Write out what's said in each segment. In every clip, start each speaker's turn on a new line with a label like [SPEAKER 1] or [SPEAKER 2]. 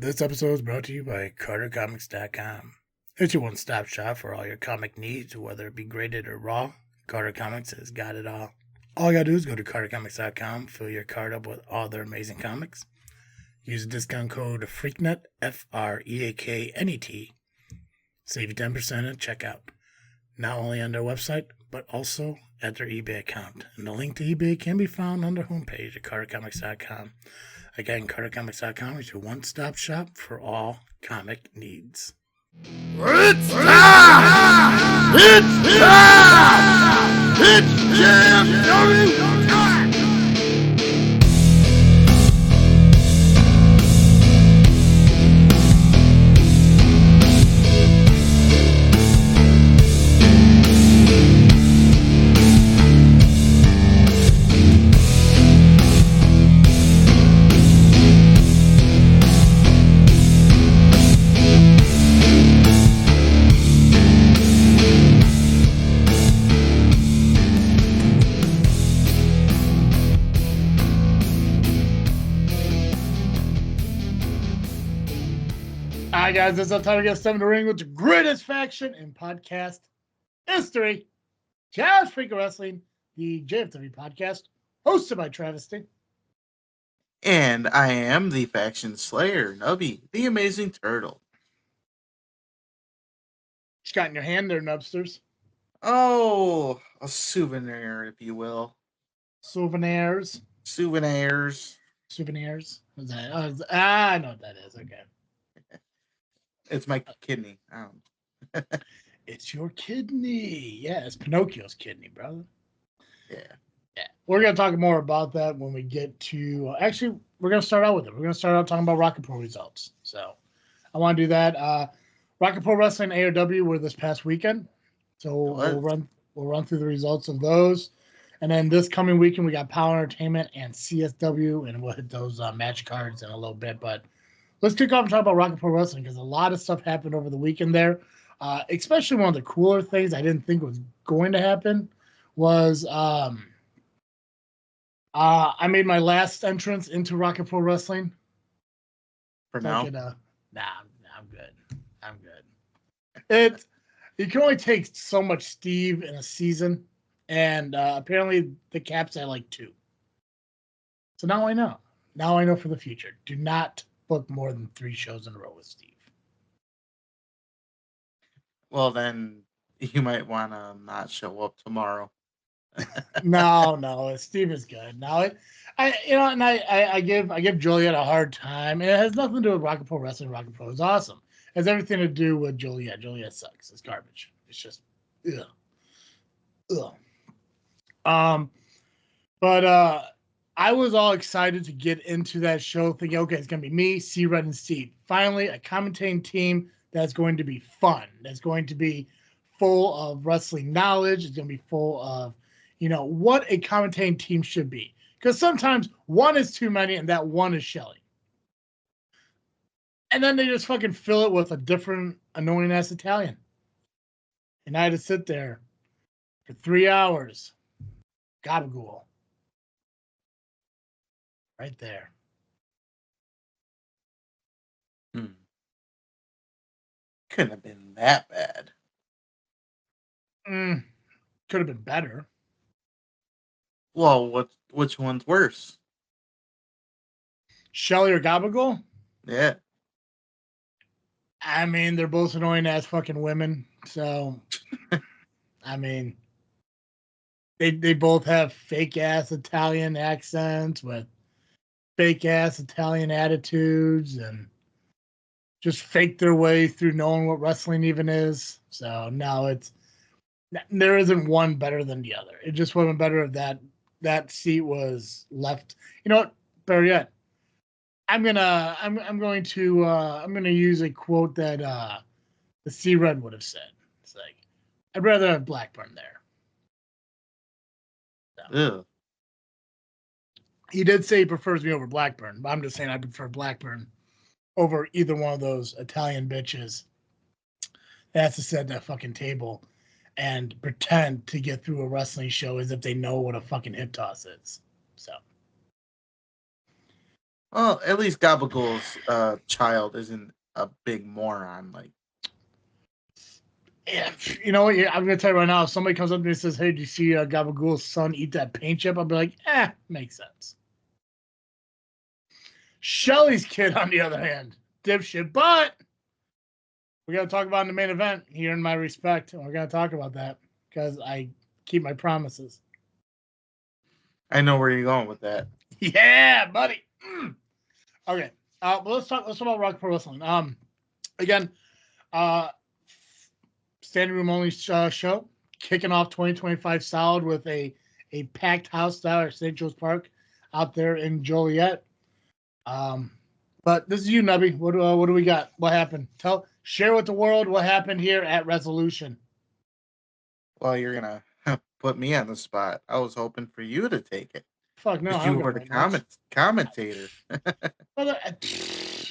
[SPEAKER 1] This episode is brought to you by CarterComics.com. It's your one-stop shop for all your comic needs, whether it be graded or raw. Carter Comics has got it all. All you gotta do is go to CarterComics.com, fill your card up with all their amazing comics. Use the discount code FREAKNET, FREAKNET. Save you 10% at checkout. Not only on their website, but also at their eBay account. And the link to eBay can be found on their homepage at CarterComics.com. Again, CarterComics.com is your one-stop shop for all comic needs.
[SPEAKER 2] It's time! It's time! It's JFW time!
[SPEAKER 3] Hi guys, it's time to get step in the ring with the greatest faction in podcast history. JFW Wrestling, the JFW Podcast, hosted by Travesty.
[SPEAKER 4] And I am the faction slayer, Nubby, the amazing turtle.
[SPEAKER 3] What you got in your hand there, Nubsters?
[SPEAKER 4] Oh, a souvenir, if you will.
[SPEAKER 3] Souvenirs.
[SPEAKER 4] Souvenirs.
[SPEAKER 3] What's that? I know what that is. Okay.
[SPEAKER 4] It's my kidney.
[SPEAKER 3] It's your kidney. Yeah, it's Pinocchio's kidney, brother.
[SPEAKER 4] Yeah.
[SPEAKER 3] We're going to talk more about that when we get to... actually, we're going to start out with it. We're going to start out talking about Rocket Pro results. So, I want to do that. Rocket Pro Wrestling ARW were this past weekend. So, we'll run through the results of those. And then this coming weekend, we got Power Entertainment and CSW, and we'll hit those match cards in a little bit. But let's kick off and talk about Rocket Pro Wrestling because a lot of stuff happened over the weekend there. Especially one of the cooler things I didn't think was going to happen was I made my last entrance into Rocket Pro Wrestling.
[SPEAKER 4] For now?
[SPEAKER 3] I'm good. You can only take so much Steve in a season, and apparently the cap's at like 2. So now I know. Now I know for the future. Do not book more than 3 shows in a row with Steve.
[SPEAKER 4] Well, then you might want to not show up tomorrow.
[SPEAKER 3] No, Steve is good. Now, I give Juliet a hard time, and it has nothing to do with Rocket Pro Wrestling. Rocket Pro is awesome. It has everything to do with Juliet. Juliet sucks. It's garbage. It's just, ugh. But I was all excited to get into that show, thinking, okay, it's gonna be me, C-Red, and Steve. Finally, a commentating team that's going to be fun. That's going to be full of wrestling knowledge. It's gonna be full of what a commentating team should be. Because sometimes one is too many and that one is Shelly. And then they just fucking fill it with a different annoying ass Italian. And I had to sit there for 3 hours. Gabagool. Right there.
[SPEAKER 4] Couldn't have been that bad.
[SPEAKER 3] Could have been better.
[SPEAKER 4] Well, which one's worse?
[SPEAKER 3] Shelly or Gabagool?
[SPEAKER 4] Yeah.
[SPEAKER 3] I mean, they're both annoying ass fucking women. So, I mean, they both have fake ass Italian accents with fake ass Italian attitudes and just fake their way through knowing what wrestling even is. So now there isn't one better than the other. It just wasn't better if that seat was left. You know what? Better yet, I'm going to use a quote that the C-Red would have said. It's like, I'd rather have Blackburn there.
[SPEAKER 4] Ew.
[SPEAKER 3] He did say he prefers me over Blackburn, but I'm just saying I prefer Blackburn over either one of those Italian bitches that has to sit at that fucking table and pretend to get through a wrestling show as if they know what a fucking hip toss is. So,
[SPEAKER 4] Well, at least Gabagool's child isn't a big moron. Like,
[SPEAKER 3] Yeah, you know what? I'm gonna tell you right now. If somebody comes up to me and says, "Hey, did you see Gabagool's son eat that paint chip?" I'll be like, makes sense. Shelly's kid, on the other hand, dipshit. But we gotta talk about in the main event here in my respect. And we're gonna talk about that because I keep my promises.
[SPEAKER 4] I know where you're going with that.
[SPEAKER 3] Yeah, buddy. Okay. Well, let's talk about Rock Pro Wrestling. Again, standing room only show, kicking off 2025 solid with a packed house down at St. Joe's Park out there in Joliet. But this is you, Nubby. What do we got? What happened? Share with the world what happened here at Resolution.
[SPEAKER 4] Well, you're gonna put me on the spot. I was hoping for you to take it.
[SPEAKER 3] Fuck no, I
[SPEAKER 4] You
[SPEAKER 3] don't
[SPEAKER 4] were
[SPEAKER 3] get
[SPEAKER 4] the
[SPEAKER 3] right much.
[SPEAKER 4] commentator.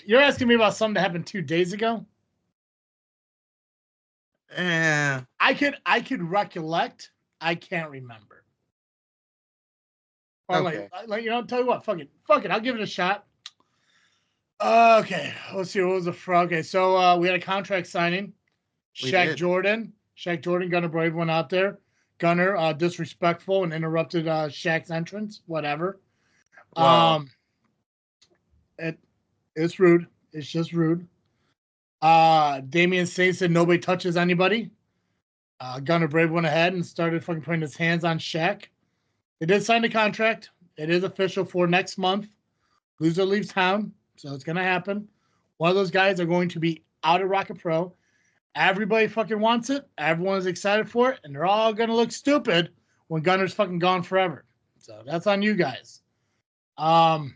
[SPEAKER 3] You're asking me about something that happened 2 days ago?
[SPEAKER 4] Yeah.
[SPEAKER 3] I could recollect. I can't remember.
[SPEAKER 4] Okay.
[SPEAKER 3] Like, I'll tell you what. Fuck it. I'll give it a shot. Okay, let's see. What was the frog? Okay, so we had a contract signing. Shaq Jordan, Gunner Brave went out there. Gunner disrespectful and interrupted Shaq's entrance. Whatever.
[SPEAKER 4] Well,
[SPEAKER 3] It's rude. It's just rude. Damian Saint said nobody touches anybody. Gunner Brave went ahead and started fucking putting his hands on Shaq. They did sign the contract. It is official for next month. Loser leaves town, so it's gonna happen. One of those guys are going to be out of Rocket Pro. Everybody fucking wants it. Everyone is excited for it, and they're all gonna look stupid when Gunner's fucking gone forever. So that's on you guys. Let's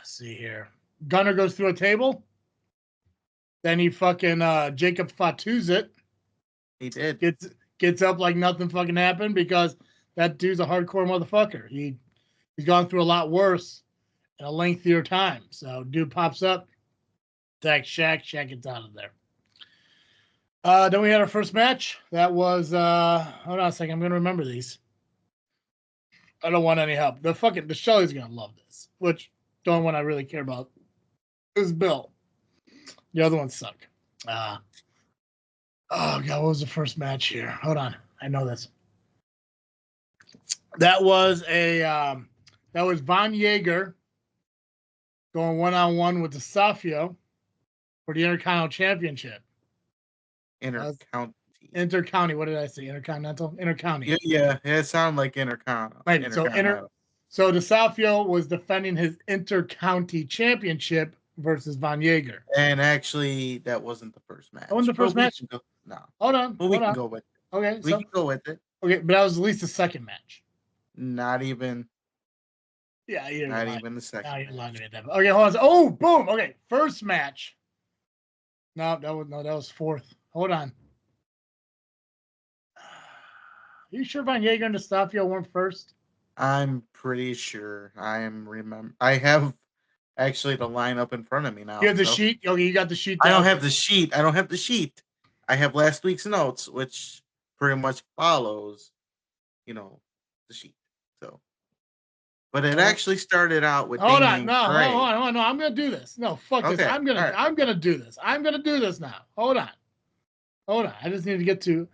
[SPEAKER 3] see here. Gunner goes through a table. Then he fucking Jacob Fatu's it.
[SPEAKER 4] he did.
[SPEAKER 3] Gets up like nothing fucking happened because that dude's a hardcore motherfucker. He's gone through a lot worse in a lengthier time. So dude pops up, attacks Shaq. Shaq gets out of there. Then we had our first match. That was hold on a second. I'm gonna remember these. I don't want any help. The Shelley's gonna love this, which the only one I really care about is Bill. The other ones suck. Oh god, what was the first match here? Hold on, I know this. That was Von Yeager going 1-on-1 with DeSafio for the Intercontinental Championship. Intercounty. What did I say? Intercontinental? Intercounty.
[SPEAKER 4] Yeah, it sounded like Intercontinental.
[SPEAKER 3] Right. So DeSafio was defending his Intercounty Championship versus Von Yeager.
[SPEAKER 4] And actually, that wasn't the first match.
[SPEAKER 3] That wasn't the first match?
[SPEAKER 4] No.
[SPEAKER 3] Hold on.
[SPEAKER 4] But we can go with it.
[SPEAKER 3] Okay.
[SPEAKER 4] We can go with it.
[SPEAKER 3] Okay, but that was at least the second match.
[SPEAKER 4] Not even.
[SPEAKER 3] Yeah, you're
[SPEAKER 4] not
[SPEAKER 3] lying.
[SPEAKER 4] even the second.
[SPEAKER 3] You're lying to me. Okay, hold on. Oh, boom. Okay, first match. No, that was fourth. Hold on. Are you sure Von Yeager and DeSafio weren't first?
[SPEAKER 4] I'm pretty sure. I have actually the lineup in front of me now.
[SPEAKER 3] You have the sheet? Okay, you got the sheet.
[SPEAKER 4] I don't have the sheet. I have last week's notes, which pretty much follows, the sheet. So, but it actually started out with.
[SPEAKER 3] Hold on. No, I'm gonna do this. No, fuck
[SPEAKER 4] okay.
[SPEAKER 3] this. I'm gonna do this. I'm gonna do this now. Hold on. I just need to get to.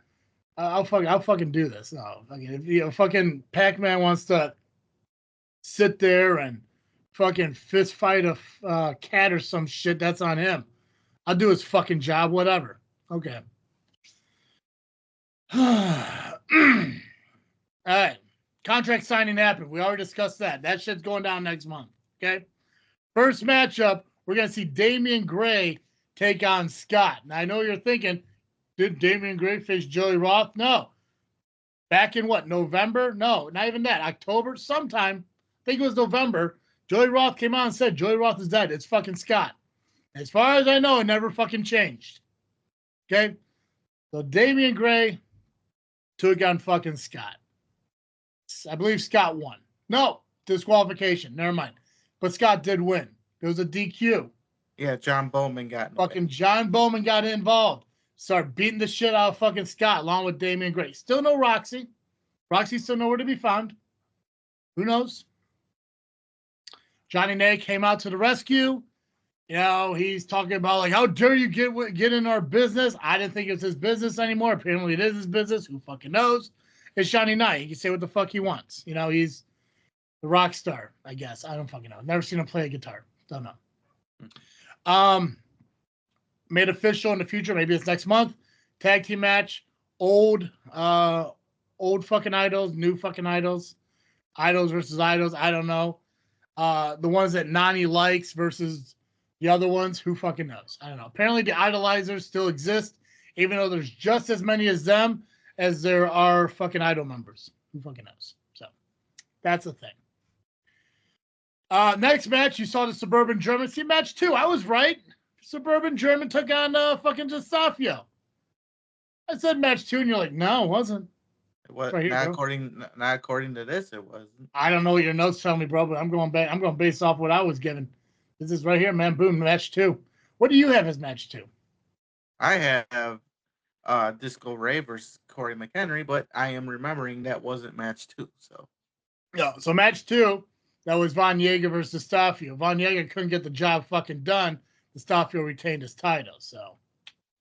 [SPEAKER 3] I'll fucking do this. No, if fucking Pacman wants to sit there and fucking fist fight a cat or some shit, that's on him. I'll do his fucking job, whatever. Okay. All right. Contract signing happened. We already discussed that. That shit's going down next month. Okay. First matchup, we're gonna see Damian Gray take on Scott. Now I know you're thinking, did Damian Gray face Joey Roth? No. Back in what, November? No, not even that. October, sometime. I think it was November. Joey Roth came out and said, Joey Roth is dead. It's fucking Scott. As far as I know, it never fucking changed. Okay? So Damian Gray took on fucking Scott. I believe Scott won. No, disqualification. Never mind. But Scott did win. It was a DQ.
[SPEAKER 4] Yeah, John Bowman got
[SPEAKER 3] fucking John Bowman got involved. Started beating the shit out of fucking Scott along with Damian Gray. Still no Roxy. Roxy still nowhere to be found. Who knows? Johnny Nay came out to the rescue. You know, he's talking about like, how dare you get in our business? I didn't think it was his business anymore. Apparently, it is his business. Who fucking knows? It's Johnny Knight. He can say what the fuck he wants. You know, he's the rock star, I guess. I don't fucking know. Never seen him play a guitar. Don't know. Made official in the future. Maybe it's next month. Tag team match. Old fucking idols. New fucking idols. Idols versus idols. I don't know. The ones that Nani likes versus the other ones, who fucking knows? I don't know. Apparently the idolizers still exist, even though there's just as many as them as there are fucking idol members. Who fucking knows? So that's the thing. Next match, you saw the Suburban German. See, match 2. I was right. Suburban German took on fucking Justafio. I said match 2, and you're like, no, it wasn't.
[SPEAKER 4] What?
[SPEAKER 3] Right here,
[SPEAKER 4] not
[SPEAKER 3] bro.
[SPEAKER 4] according to this, it wasn't.
[SPEAKER 3] I don't know what your notes tell me, bro, but I'm going back. I'm going based off what I was given. This is right here, man. Boom, match 2. What do you have as match 2?
[SPEAKER 4] I have Disco Ray versus Corey McHenry, but I am remembering that wasn't match 2. So
[SPEAKER 3] Yeah, so match 2, that was Von Jaeger versus Stafio. Von Jaeger couldn't get the job fucking done. The Stafio retained his title. So,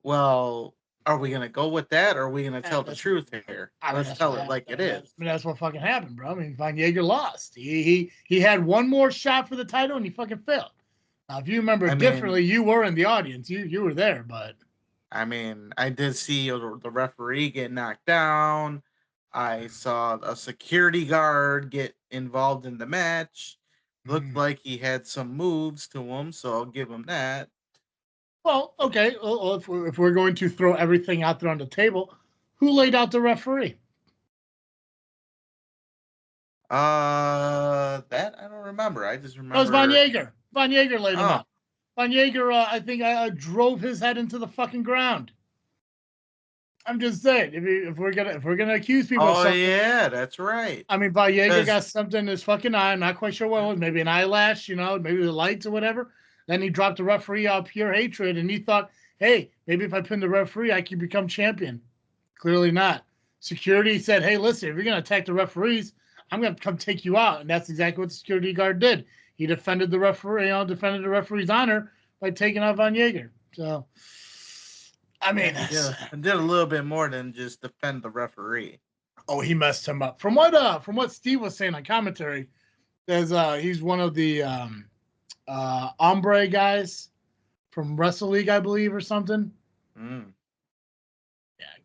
[SPEAKER 4] well, are we gonna go with that, or are we gonna tell the truth here? Let's tell it like it is.
[SPEAKER 3] I mean, that's what fucking happened, bro. I mean, Von Jaeger lost. He had one more shot for the title, and he fucking failed. Now, if you remember differently, you were in the audience. You were there, but
[SPEAKER 4] I mean, I did see the referee get knocked down. I saw a security guard get involved in the match. Looked like he had some moves to him, so I'll give him that.
[SPEAKER 3] Well, okay. Well, if we're going to throw everything out there on the table, who laid out the referee?
[SPEAKER 4] That I don't remember. I just remember.
[SPEAKER 3] That was Von Jaeger. Von Jaeger laid him out. Von Jaeger, I think, drove his head into the fucking ground. I'm just saying, if we're gonna accuse people of something.
[SPEAKER 4] Oh yeah, that's right.
[SPEAKER 3] I mean, Von Jaeger got something in his fucking eye. I'm not quite sure what it was. Maybe an eyelash, you know, maybe the lights or whatever. Then he dropped the referee out of pure hatred, and he thought, hey, maybe if I pin the referee, I can become champion. Clearly not. Security said, hey, listen, if you're gonna attack the referees, I'm gonna come take you out, and that's exactly what the security guard did. He defended the referee, defended the referee's honor by taking out Von Jaeger. So, I mean,
[SPEAKER 4] I did a little bit more than just defend the referee.
[SPEAKER 3] Oh, he messed him up. From what Steve was saying on commentary, there's he's one of the Ombre guys from Wrestle League, I believe, or something. Yeah,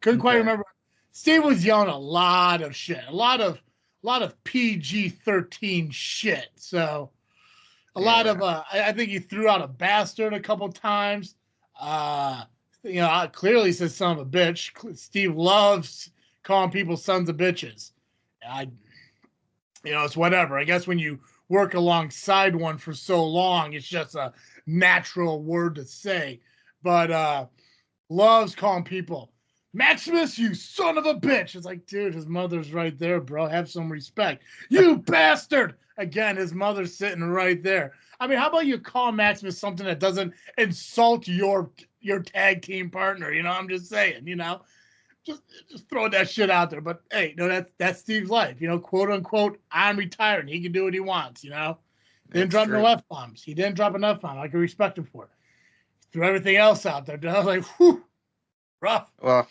[SPEAKER 3] couldn't quite remember. Steve was yelling a lot of shit, a lot of PG-13 shit. So a lot of I think he threw out a bastard a couple times. You know, clearly says son of a bitch. Steve loves calling people sons of bitches. You know, it's whatever. I guess when you work alongside one for so long, it's just a natural word to say. But loves calling people Maximus, you son of a bitch. It's like, dude, his mother's right there, bro. Have some respect. You bastard. Again, his mother's sitting right there. I mean, how about you call Maximus something that doesn't insult your tag team partner? You know, I'm just saying, you know, just throw that shit out there. But hey, no, that's Steve's life, you know, quote unquote. I'm retiring. He can do what he wants, you know. Didn't drop no F-bombs. He didn't drop an F-bomb. I can respect him for it. Threw everything else out there. I was like, whew, rough.
[SPEAKER 4] Well,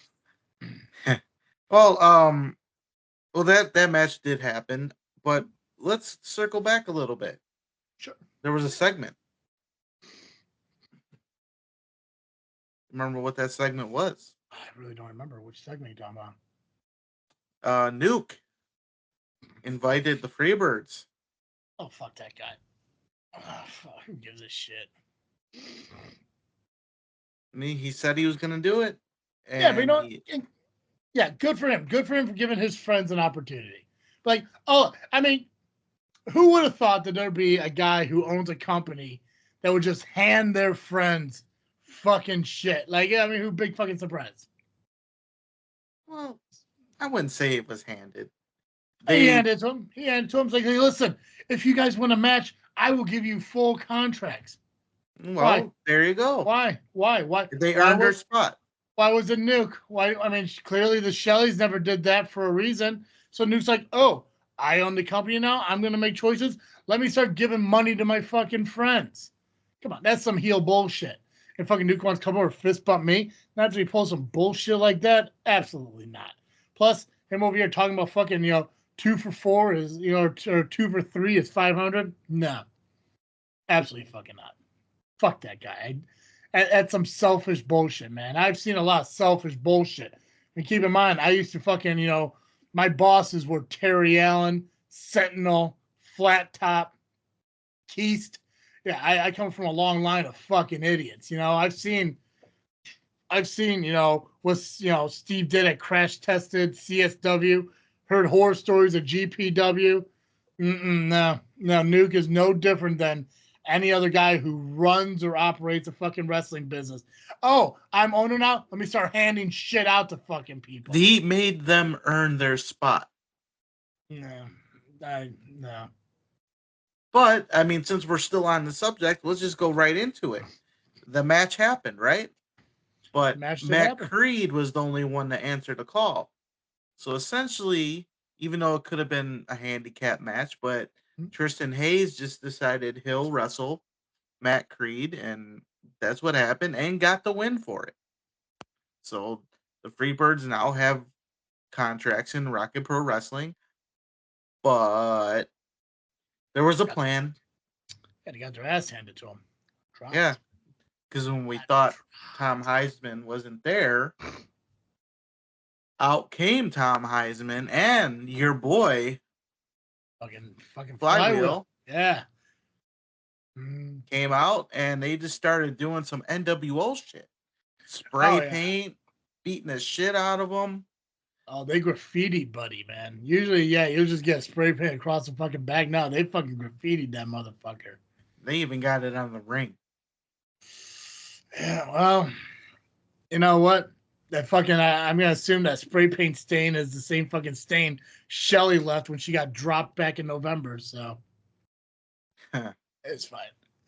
[SPEAKER 4] that match did happen, but let's circle back a little bit.
[SPEAKER 3] Sure.
[SPEAKER 4] There was a segment. Remember what that segment was?
[SPEAKER 3] I really don't remember which segment you're talking
[SPEAKER 4] about. Nuke invited the Freebirds.
[SPEAKER 3] Oh, fuck that guy. Oh, fuck, who gives a shit?
[SPEAKER 4] I mean, he said he was going to do it.
[SPEAKER 3] Yeah, but you know, yeah, good for him. Good for him for giving his friends an opportunity. Like, oh, I mean, who would have thought that there'd be a guy who owns a company that would just hand their friends fucking shit? Like, I mean, who big fucking surprise?
[SPEAKER 4] Well, I wouldn't say it was handed.
[SPEAKER 3] He handed it to him. He handed it to him. It's like, hey, listen, if you guys win a match, I will give you full contracts.
[SPEAKER 4] Well, why? There you go.
[SPEAKER 3] Why?
[SPEAKER 4] They earned their spot.
[SPEAKER 3] Why was it Nuke? Why? I mean, clearly the Shelleys never did that for a reason. So Nuke's like, oh, I own the company now. I'm going to make choices. Let me start giving money to my fucking friends. Come on, that's some heel bullshit. And fucking Nuke wants to come over fist bump me. Not after he pulls some bullshit like that. Absolutely not. Plus, him over here talking about fucking, 2 for 4 is, or 2 for 3 is 500. No. Absolutely fucking not. Fuck that guy. That's some selfish bullshit, man. I've seen a lot of selfish bullshit. And keep in mind, I used to fucking, my bosses were Terry Allen, Sentinel, Flat Top, Keast. Yeah, I come from a long line of fucking idiots. I've seen, what Steve did at Crash Tested, CSW, heard horror stories of GPW. No, Nuke is no different than any other guy who runs or operates a fucking wrestling business. Oh, I'm owner now? Let me start handing shit out to fucking people.
[SPEAKER 4] He made them earn their spot.
[SPEAKER 3] No.
[SPEAKER 4] But, I mean, since we're still on the subject, let's just go right into it. The match happened, right? But Matt Creed was the only one to answer the call. So essentially, even though it could have been a handicap match, but Tristan Hayes just decided he'll wrestle Matt Creed, and that's what happened, and got the win for it. So the Freebirds now have contracts in Rocket Pro Wrestling, but there was a plan.
[SPEAKER 3] Yeah, they got their ass handed to them.
[SPEAKER 4] Yeah, because when we thought Tom Heisman wasn't there, out came Tom Heisman and your boy,
[SPEAKER 3] fucking
[SPEAKER 4] Flywheel.
[SPEAKER 3] Yeah.
[SPEAKER 4] Came out and they just started doing some NWO shit. Spray paint, beating the shit out of them.
[SPEAKER 3] Oh, they graffitied Buddy, man. Usually, you'll just get spray paint across the fucking back. Now they fucking graffitied that motherfucker.
[SPEAKER 4] They even got it on the ring.
[SPEAKER 3] Yeah, well, you know what? That fucking, I'm going to assume that spray paint stain is the same fucking stain Shelly left when she got dropped back in November, so. It's fine.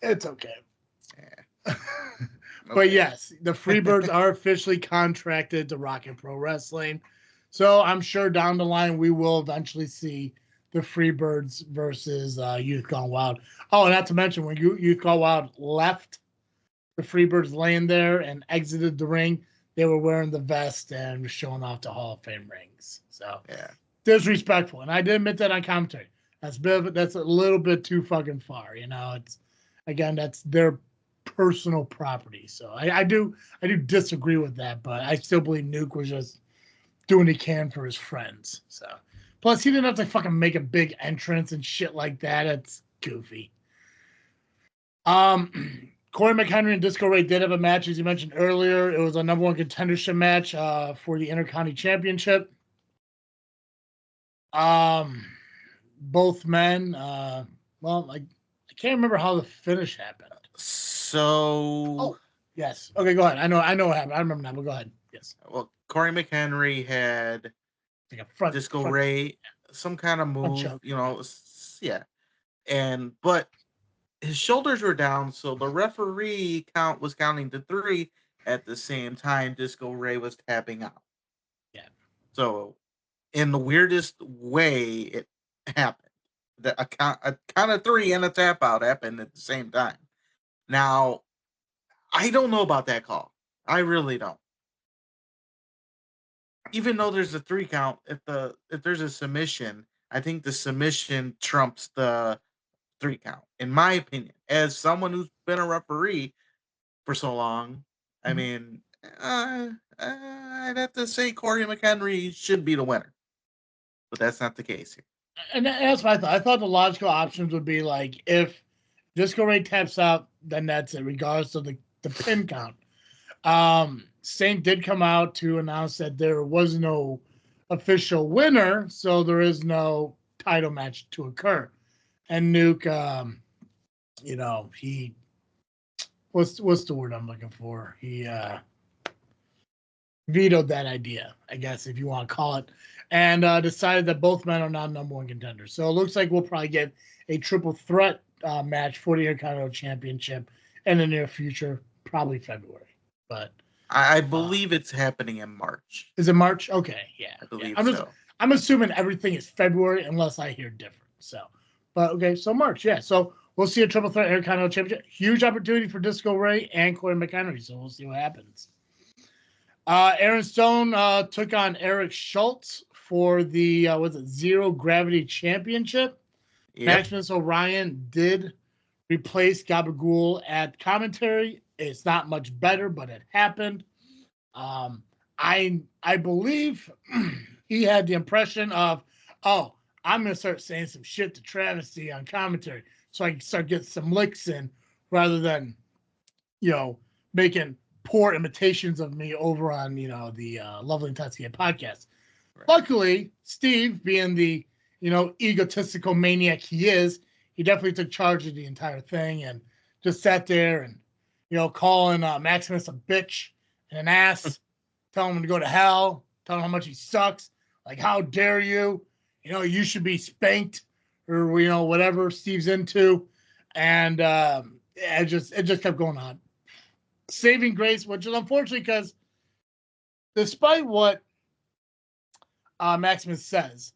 [SPEAKER 3] It's okay. Yeah. But yes, the Freebirds are officially contracted to Rocket Pro Wrestling. So I'm sure down the line we will eventually see the Freebirds versus Youth Gone Wild. Oh, and not to mention when Youth Gone Wild left the Freebirds laying there and exited the ring, they were wearing the vest and showing off the Hall of Fame rings. So disrespectful. And I did admit that on commentary. That's a little bit too fucking far. That's their personal property. So I do disagree with that, but I still believe Nuke was just doing what he can for his friends. So plus he didn't have to fucking make a big entrance and shit like that. It's goofy. Corey McHenry and Disco Ray did have a match, as you mentioned earlier. It was a number 1 contendership match for the Intercounty Championship. Both men. I can't remember how the finish happened.
[SPEAKER 4] So.
[SPEAKER 3] Yes. Okay, go ahead. I know what happened. I remember now, but go ahead. Yes.
[SPEAKER 4] Well, Corey McHenry had
[SPEAKER 3] like a front
[SPEAKER 4] Disco Ray, some kind of move, yeah. But his shoulders were down, so the referee was counting to 3 at the same time Disco Ray was tapping out.
[SPEAKER 3] Yeah.
[SPEAKER 4] So, in the weirdest way, it happened. A count of 3 and a tap out happened at the same time. Now, I don't know about that call. I really don't. Even though there's a 3 count, if there's a submission, I think the submission trumps the 3 count, in my opinion. As someone who's been a referee for so long, I mean, I'd have to say Corey McHenry should be the winner, but that's not the case here.
[SPEAKER 3] And that's what I thought. I thought the logical options would be like if Disco Ray taps out, then that's it, regardless of the pin count. Saint did come out to announce that there was no official winner, so there is no title match to occur. And Nuke, he what's the word I'm looking for? He vetoed that idea, I guess, if you want to call it, and decided that both men are not number 1 contenders. So it looks like we'll probably get a triple threat match for the Intercontinental Championship in the near future, probably February. But
[SPEAKER 4] I believe it's happening in March.
[SPEAKER 3] Is it March? Okay, yeah.
[SPEAKER 4] I believe
[SPEAKER 3] so. I'm assuming everything is February unless I hear different. So, but okay, so March, yeah. So we'll see a triple threat Intercontinental Championship. Huge opportunity for Disco Ray and Corey McHenry. So we'll see what happens. Aaron Stone took on Eric Schultz for the Zero Gravity Championship.
[SPEAKER 4] Yep.
[SPEAKER 3] Maximus Orion did replace Gabagool at commentary. It's not much better, but it happened. I believe he had the impression of, oh, I'm gonna start saying some shit to Travesty on commentary, so I can start getting some licks in, rather than, making poor imitations of me over on the Lovely Intoxicated podcast. Right. Luckily, Steve, being the egotistical maniac he is, he definitely took charge of the entire thing and just sat there and calling Maximus a bitch and an ass, telling him to go to hell, telling him how much he sucks. Like, how dare you? You should be spanked, or whatever Steve's into, and it just kept going on. Saving grace, which is unfortunate because despite what Maximus says,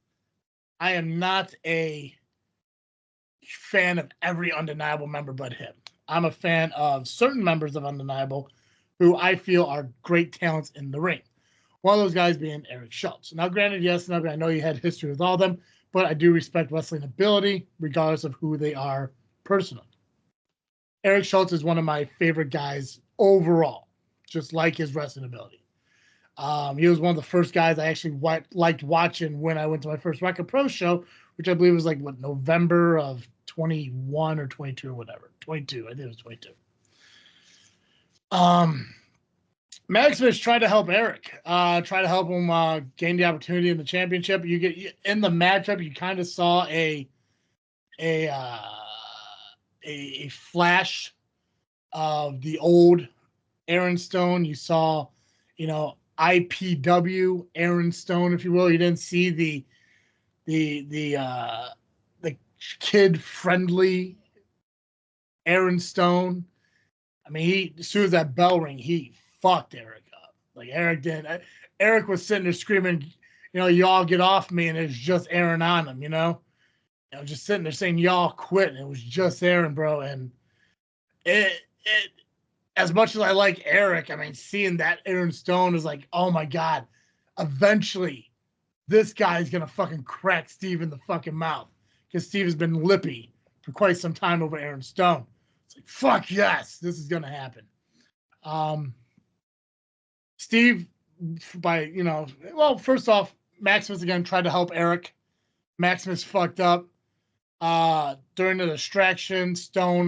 [SPEAKER 3] I am not a fan of every Undeniable member but him. I'm a fan of certain members of Undeniable who I feel are great talents in the ring. One of those guys being Eric Schultz. Now, granted, yes, Nubby, I know you had history with all of them, but I do respect wrestling ability regardless of who they are personally. Eric Schultz is one of my favorite guys overall, just like his wrestling ability. He was one of the first guys I actually liked watching when I went to my first ARWPro show, which I believe was November of 21 or 22 or whatever. 22, I think it was 22. Maximus tried to help Eric, try to help him gain the opportunity in the championship. In the matchup, you kind of saw a flash of the old Aaron Stone. You saw, IPW Aaron Stone, if you will. You didn't see the kid-friendly Aaron Stone. I mean, as soon as that bell rang, he fucked Eric up. Like, Eric did. Eric was sitting there screaming, y'all get off me, and it's just Aaron on him, just sitting there saying, y'all quit, and it was just Aaron, bro. And it as much as I like Eric, I mean, seeing that Aaron Stone is like, oh my God, eventually this guy's going to fucking crack Steve in the fucking mouth, because Steve has been lippy for quite some time over Aaron Stone. It's like, fuck yes, this is going to happen. Steve, first off, Maximus again tried to help Eric. Maximus fucked up. During the distraction, Stone,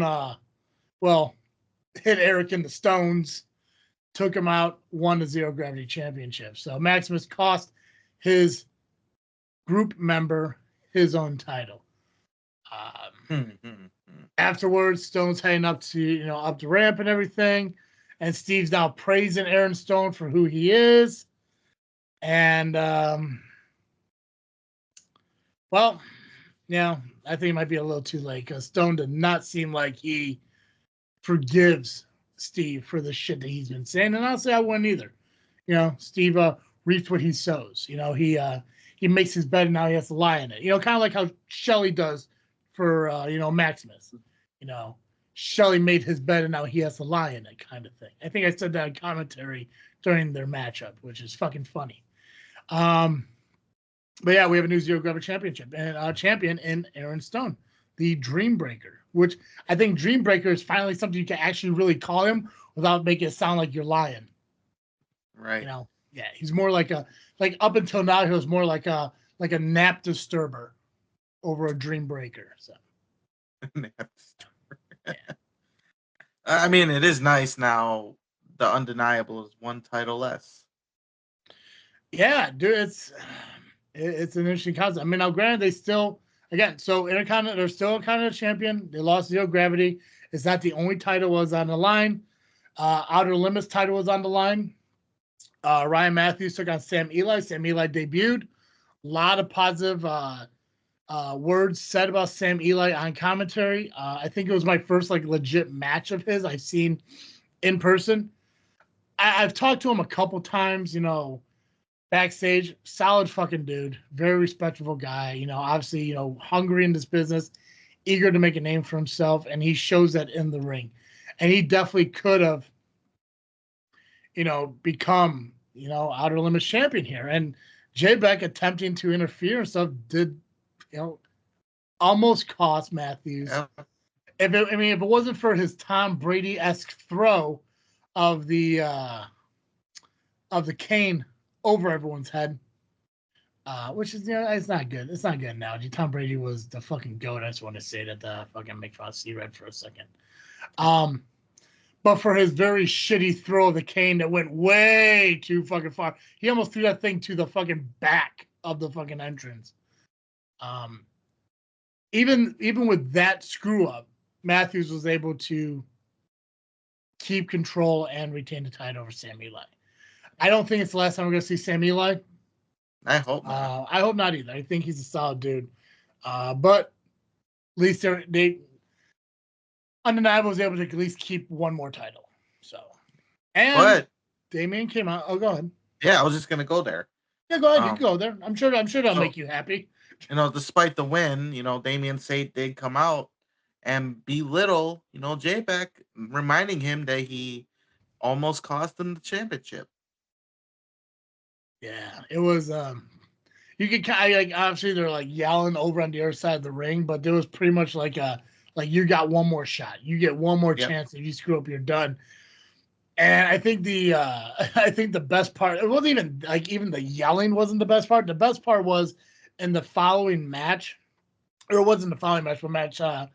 [SPEAKER 3] hit Eric in the stones, took him out, won the Zero Gravity Championship. So Maximus cost his group member his own title. Afterwards, Stone's heading up to up the ramp and everything, and Steve's now praising Aaron Stone for who he is. And I think it might be a little too late, because Stone did not seem like he forgives Steve for the shit that he's been saying, and honestly, I wouldn't either. Steve reaps what he sows. He makes his bed and now he has to lie in it. Kind of like how Shelly does for Maximus. Shelly made his bed and now he has to lie in it, kind of thing. I think I said that in commentary during their matchup, which is fucking funny. But yeah, we have a new Zero Gravity Championship and champion in Aaron Stone, the Dream Breaker, which I think Dream Breaker is finally something you can actually really call him without making it sound like you're lying.
[SPEAKER 4] Right.
[SPEAKER 3] Yeah, he's more like up until now, he was more like a nap disturber over a Dream Breaker. So.
[SPEAKER 4] Nap disturber. Yeah. I mean, it is nice now. The Undeniable is one title less.
[SPEAKER 3] Yeah, dude, it's an interesting concept. I mean, now granted, they still. Again, so Intercontinental, they're still a Intercontinental champion. They lost Zero Gravity. It's not the only title was on the line. Outer Limits title was on the line. Ryan Matthews took on Sam Eli. Sam Eli debuted. A lot of positive words said about Sam Eli on commentary. I think it was my first legit match of his I've seen in person. I've talked to him a couple times, backstage, solid fucking dude, very respectable guy. You know, obviously, you know, hungry in this business, eager to make a name for himself, and he shows that in the ring. And he definitely could have, you know, become, you know, Outer Limits champion here. And Jay Beck attempting to interfere and stuff did, you know, almost cost Matthews.
[SPEAKER 4] Yeah.
[SPEAKER 3] If it wasn't for his Tom Brady-esque throw of the cane over everyone's head, which is, you know, it's not good. It's not good now. Tom Brady was the fucking goat. I just want to say that the fucking make fun of C-Red for a second. But for his very shitty throw of the cane that went way too fucking far, he almost threw that thing to the fucking back of the fucking entrance. Even with that screw up, Matthews was able to keep control and retain the title over Sam Eli. I don't think it's the last time we're going to see Sam Eli.
[SPEAKER 4] I hope not.
[SPEAKER 3] I hope not either. I think he's a solid dude. But at least they Undeniable was able to at least keep one more title. So, and
[SPEAKER 4] But
[SPEAKER 3] Damien came out. Oh, go ahead.
[SPEAKER 4] yeah, I was just gonna go there.
[SPEAKER 3] Yeah, go ahead. You can go there. I'm sure that'll make you happy.
[SPEAKER 4] You know, despite the win, you know, Damien Sate did come out and belittle, you know, Jay Beck, reminding him that he almost cost him the championship.
[SPEAKER 3] Yeah, it was. You could kind of like, obviously they're like yelling over on the other side of the ring, but there was pretty much like you got one more shot. You get one more chance. If you screw up, you're done. And I think the best part, it wasn't even like, even the yelling wasn't the best part. The best part was in the following match, or it wasn't the following match, but match, I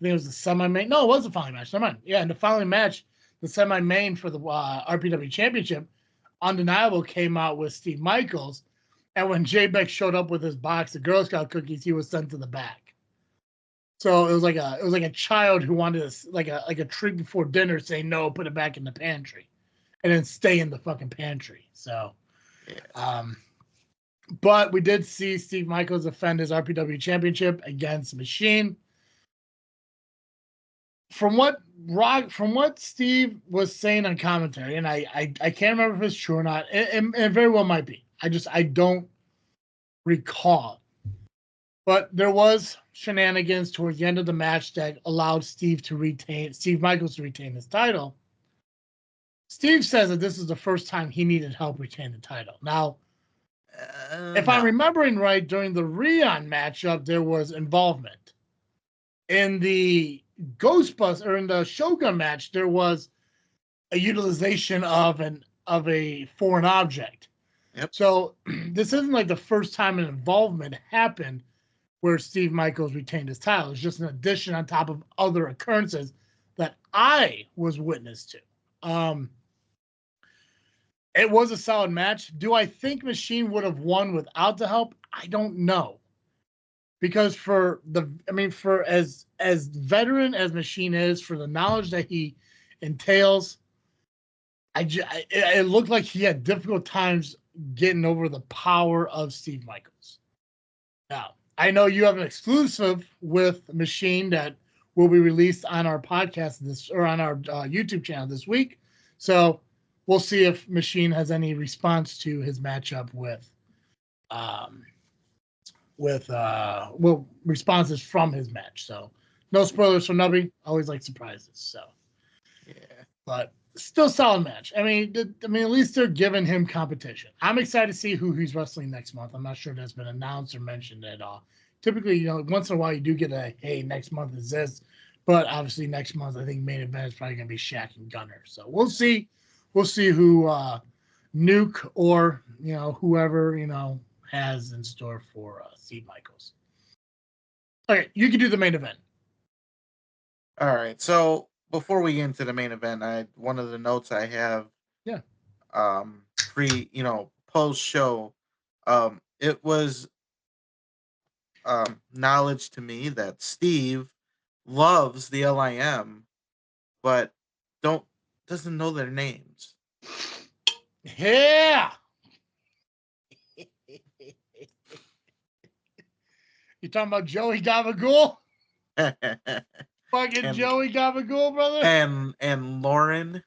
[SPEAKER 3] think it was the semi-main. No, it was the following match. Never mind. Yeah, in the following match, the semi-main for the RPW Championship, Undeniable came out with Steve Michaels. And when Jay Beck showed up with his box of Girl Scout cookies, he was sent to the back. So it was like a child who wanted to, like a treat before dinner, say no, put it back in the pantry, and then stay in the fucking pantry. So, but we did see Steve Michaels defend his RPW Championship against Machine. From what Steve was saying on commentary, and I can't remember if it's true or not. It very well might be. I don't recall. But there was shenanigans towards the end of the match that allowed Steve Michaels to retain his title. Steve says that this is the first time he needed help retain the title. Now, if I'm remembering right, during the Rion matchup, there was involvement. In the in the Shogun match, there was a utilization of a foreign object.
[SPEAKER 4] Yep.
[SPEAKER 3] So this isn't like the first time an involvement happened where Steve Michaels retained his title. It's just an addition on top of other occurrences that I was witness to. It was a solid match. Do I think Machine would have won without the help? I don't know. Because for as veteran as Machine is, for the knowledge that he entails, it looked like he had difficult times getting over the power of Steve Michaels. Now, I know you have an exclusive with Machine that will be released on our podcast on our YouTube channel this week. So we'll see if Machine has any response to his matchup responses from his match. So no spoilers for Nubby. Always like surprises. So
[SPEAKER 4] yeah,
[SPEAKER 3] but still solid match. I mean, at least they're giving him competition. I'm excited to see who he's wrestling next month. I'm not sure that's been announced or mentioned at all. Typically, you know, once in a while you do get hey, next month is this, but obviously next month I think main event is probably gonna be Shaq and Gunner. So we'll see. We'll see who Nuke or, you know, whoever, you know, has in store for Steve Michaels. Okay, you can do the main event.
[SPEAKER 4] All right. So before we get into the main event, one of the notes I have, post show, it was knowledge to me that Steve loves the LIM, but doesn't know their names.
[SPEAKER 3] Yeah. You talking about Joey Gabagool? Fucking Joey Gabagool, brother.
[SPEAKER 4] And Lauren.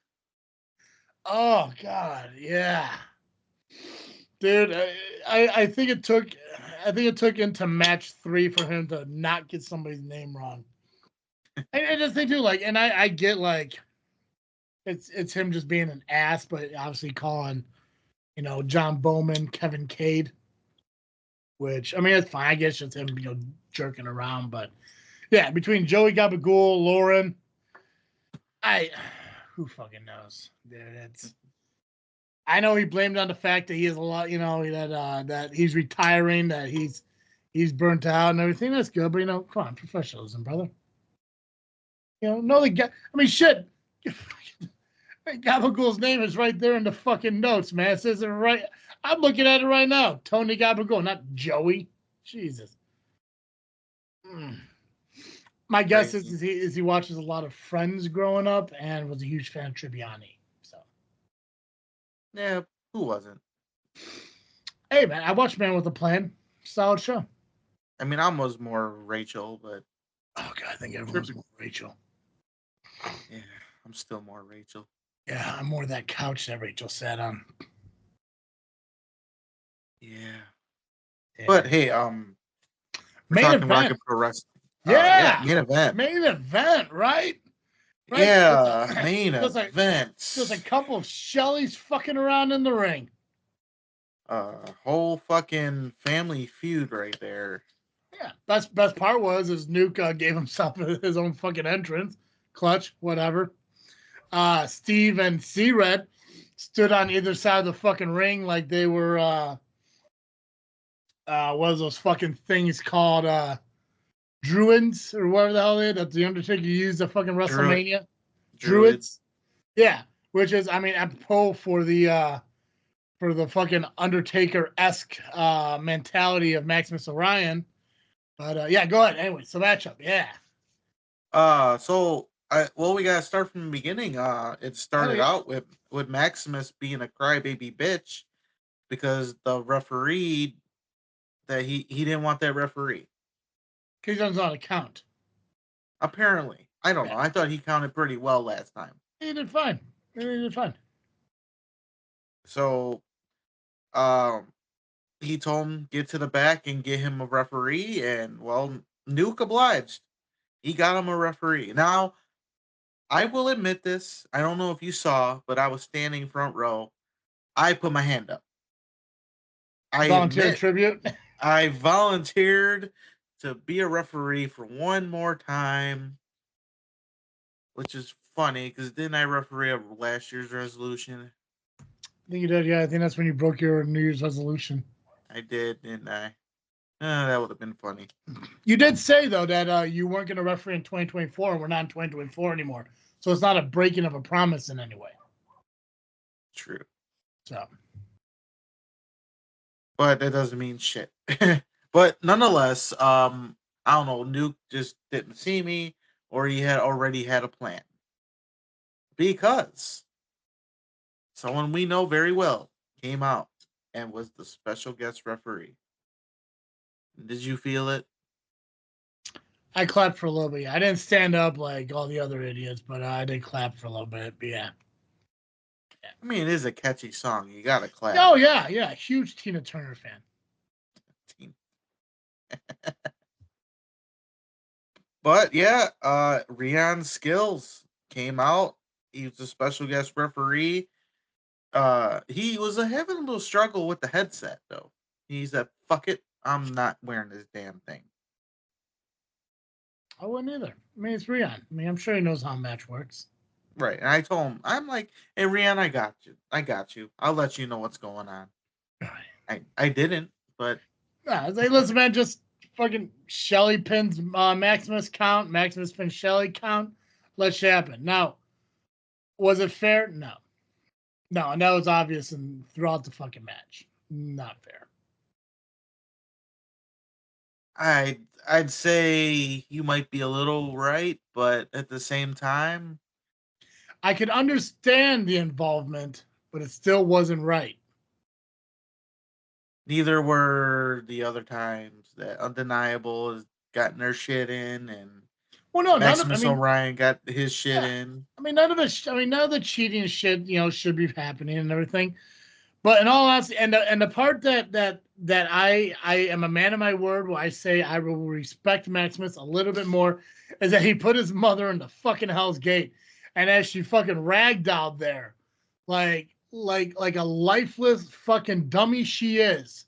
[SPEAKER 3] Oh God, yeah. Dude, I think it took into match 3 for him to not get somebody's name wrong. I just think too, like, and I get like it's him just being an ass, but obviously calling, John Bowman, Kevin Cade, which I mean it's fine. I guess it's him, jerking around, but yeah, between Joey Gabagool, Lauren, who fucking knows, dude? I know he blamed on the fact that he has a lot, that he's retiring, that he's burnt out and everything. That's good, but come on, professionalism, brother. Know the guy. I mean, shit. Gabagool's name is right there in the fucking notes, man. It says it right. I'm looking at it right now. Tony Gabagool, not Joey. Jesus. My guess is he watches a lot of Friends growing up and was a huge fan of Tribbiani. So.
[SPEAKER 4] Yeah, who wasn't?
[SPEAKER 3] Hey, man, I watched Man with a Plan. Solid show.
[SPEAKER 4] I mean, I was more Rachel, but.
[SPEAKER 3] Oh, God, I think everyone's more Rachel.
[SPEAKER 4] Yeah, I'm still more Rachel.
[SPEAKER 3] Yeah, I'm more that couch that Rachel sat on.
[SPEAKER 4] Yeah. But hey, we're
[SPEAKER 3] main
[SPEAKER 4] talking
[SPEAKER 3] event.
[SPEAKER 4] Rocket Pro Wrestling.
[SPEAKER 3] Yeah,
[SPEAKER 4] main event.
[SPEAKER 3] Main event, right?
[SPEAKER 4] Yeah, main event.
[SPEAKER 3] Just a couple of Shellys fucking around in the ring.
[SPEAKER 4] Whole fucking family feud right there.
[SPEAKER 3] Yeah, best part was Nuke gave himself his own fucking entrance, clutch, whatever. Steve and C-Red stood on either side of the fucking ring like they were what was those fucking things called druids or whatever the hell they that the Undertaker used at fucking WrestleMania. Druids. Yeah, which is apropos for the fucking Undertaker-esque mentality of Maximus Orion. But yeah, go ahead. Anyway, so matchup, yeah.
[SPEAKER 4] We gotta start from the beginning. It started out with Maximus being a crybaby bitch because the referee that he didn't want that referee.
[SPEAKER 3] Because he doesn't know how to count.
[SPEAKER 4] Apparently, I don't know. I thought he counted pretty well last time.
[SPEAKER 3] He did fine.
[SPEAKER 4] So, he told him get to the back and get him a referee, and Nuke obliged. He got him a referee. Now, I will admit this. I don't know if you saw, but I was standing front row. I put my hand up.
[SPEAKER 3] Tribute.
[SPEAKER 4] I volunteered to be a referee for one more time, which is funny because didn't I referee a last year's resolution?
[SPEAKER 3] I think you did. Yeah, I think that's when you broke your New Year's resolution.
[SPEAKER 4] I did, didn't I? That would have been funny.
[SPEAKER 3] You did say though that you weren't going to referee in 2024, and we're not in 2024 anymore. So it's not a breaking of a promise in any way.
[SPEAKER 4] True.
[SPEAKER 3] So.
[SPEAKER 4] But that doesn't mean shit. But nonetheless, I don't know, Nuke just didn't see me, or he had already had a plan. Because someone we know very well came out and was the special guest referee. Did you feel it?
[SPEAKER 3] I clapped for a little bit. I didn't stand up like all the other idiots, but I did clap for a little bit. But yeah.
[SPEAKER 4] I mean, it is a catchy song. You gotta clap.
[SPEAKER 3] Oh yeah. Huge Tina Turner fan.
[SPEAKER 4] But yeah, Rion Skills came out. He was a special guest referee. He was having a little struggle with the headset though. He said, "Fuck it, I'm not wearing this damn thing."
[SPEAKER 3] I wouldn't either. I mean, it's Rion. I mean, I'm sure he knows how a match works.
[SPEAKER 4] Right. And I told him, I'm like, hey, Rion, I got you. I'll let you know what's going on. I didn't, but.
[SPEAKER 3] Yeah, I was like, listen, man, just fucking Shelly pins Maximus count. Maximus pins Shelly count. Let's happen. Now, was it fair? No. No, and that was obvious throughout the fucking match. Not fair.
[SPEAKER 4] I'd say you might be a little right, but at the same time,
[SPEAKER 3] I could understand the involvement, but it still wasn't right.
[SPEAKER 4] Neither were the other times that Undeniable has gotten their shit in, and Maximus Orion got his shit in.
[SPEAKER 3] I mean, none of the cheating shit, should be happening and everything. But in all honesty, and the part that I am a man of my word, where I say I will respect Maximus a little bit more, is that he put his mother in the fucking Hell's Gate, and as she fucking ragdolled there, like a lifeless fucking dummy she is.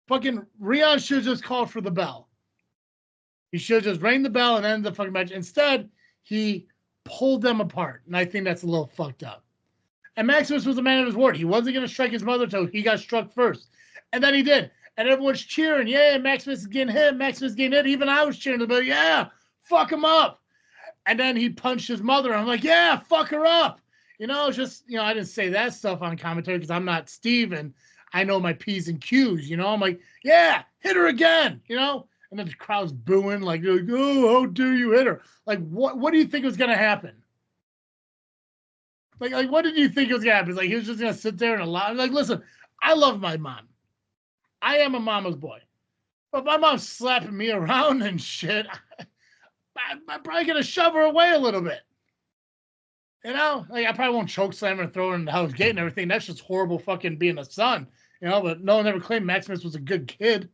[SPEAKER 3] Fucking Rion should have just called for the bell. He should have just rang the bell and ended the fucking match. Instead, he pulled them apart, and I think that's a little fucked up. And Maximus was a man of his word. He wasn't going to strike his mother until he got struck first. And then he did. And everyone's cheering. Yeah, Maximus is getting hit. Maximus is getting hit. Even I was cheering. But yeah, fuck him up. And then he punched his mother. I'm like, yeah, fuck her up. It's just, I didn't say that stuff on commentary because I'm not Steve and I know my P's and Q's. I'm like, yeah, hit her again. And then the crowd's booing like, oh, how dare you hit her? Like, what do you think was going to happen? Like, what did you think was going to happen? Like, he was just going to sit there and allow. Like, listen, I love my mom. I am a mama's boy. But my mom's slapping me around and shit. I'm probably going to shove her away a little bit. Like, I probably won't choke slam her and throw her in the Hell's Gate and everything. That's just horrible fucking being a son. But no one ever claimed Maximus was a good kid.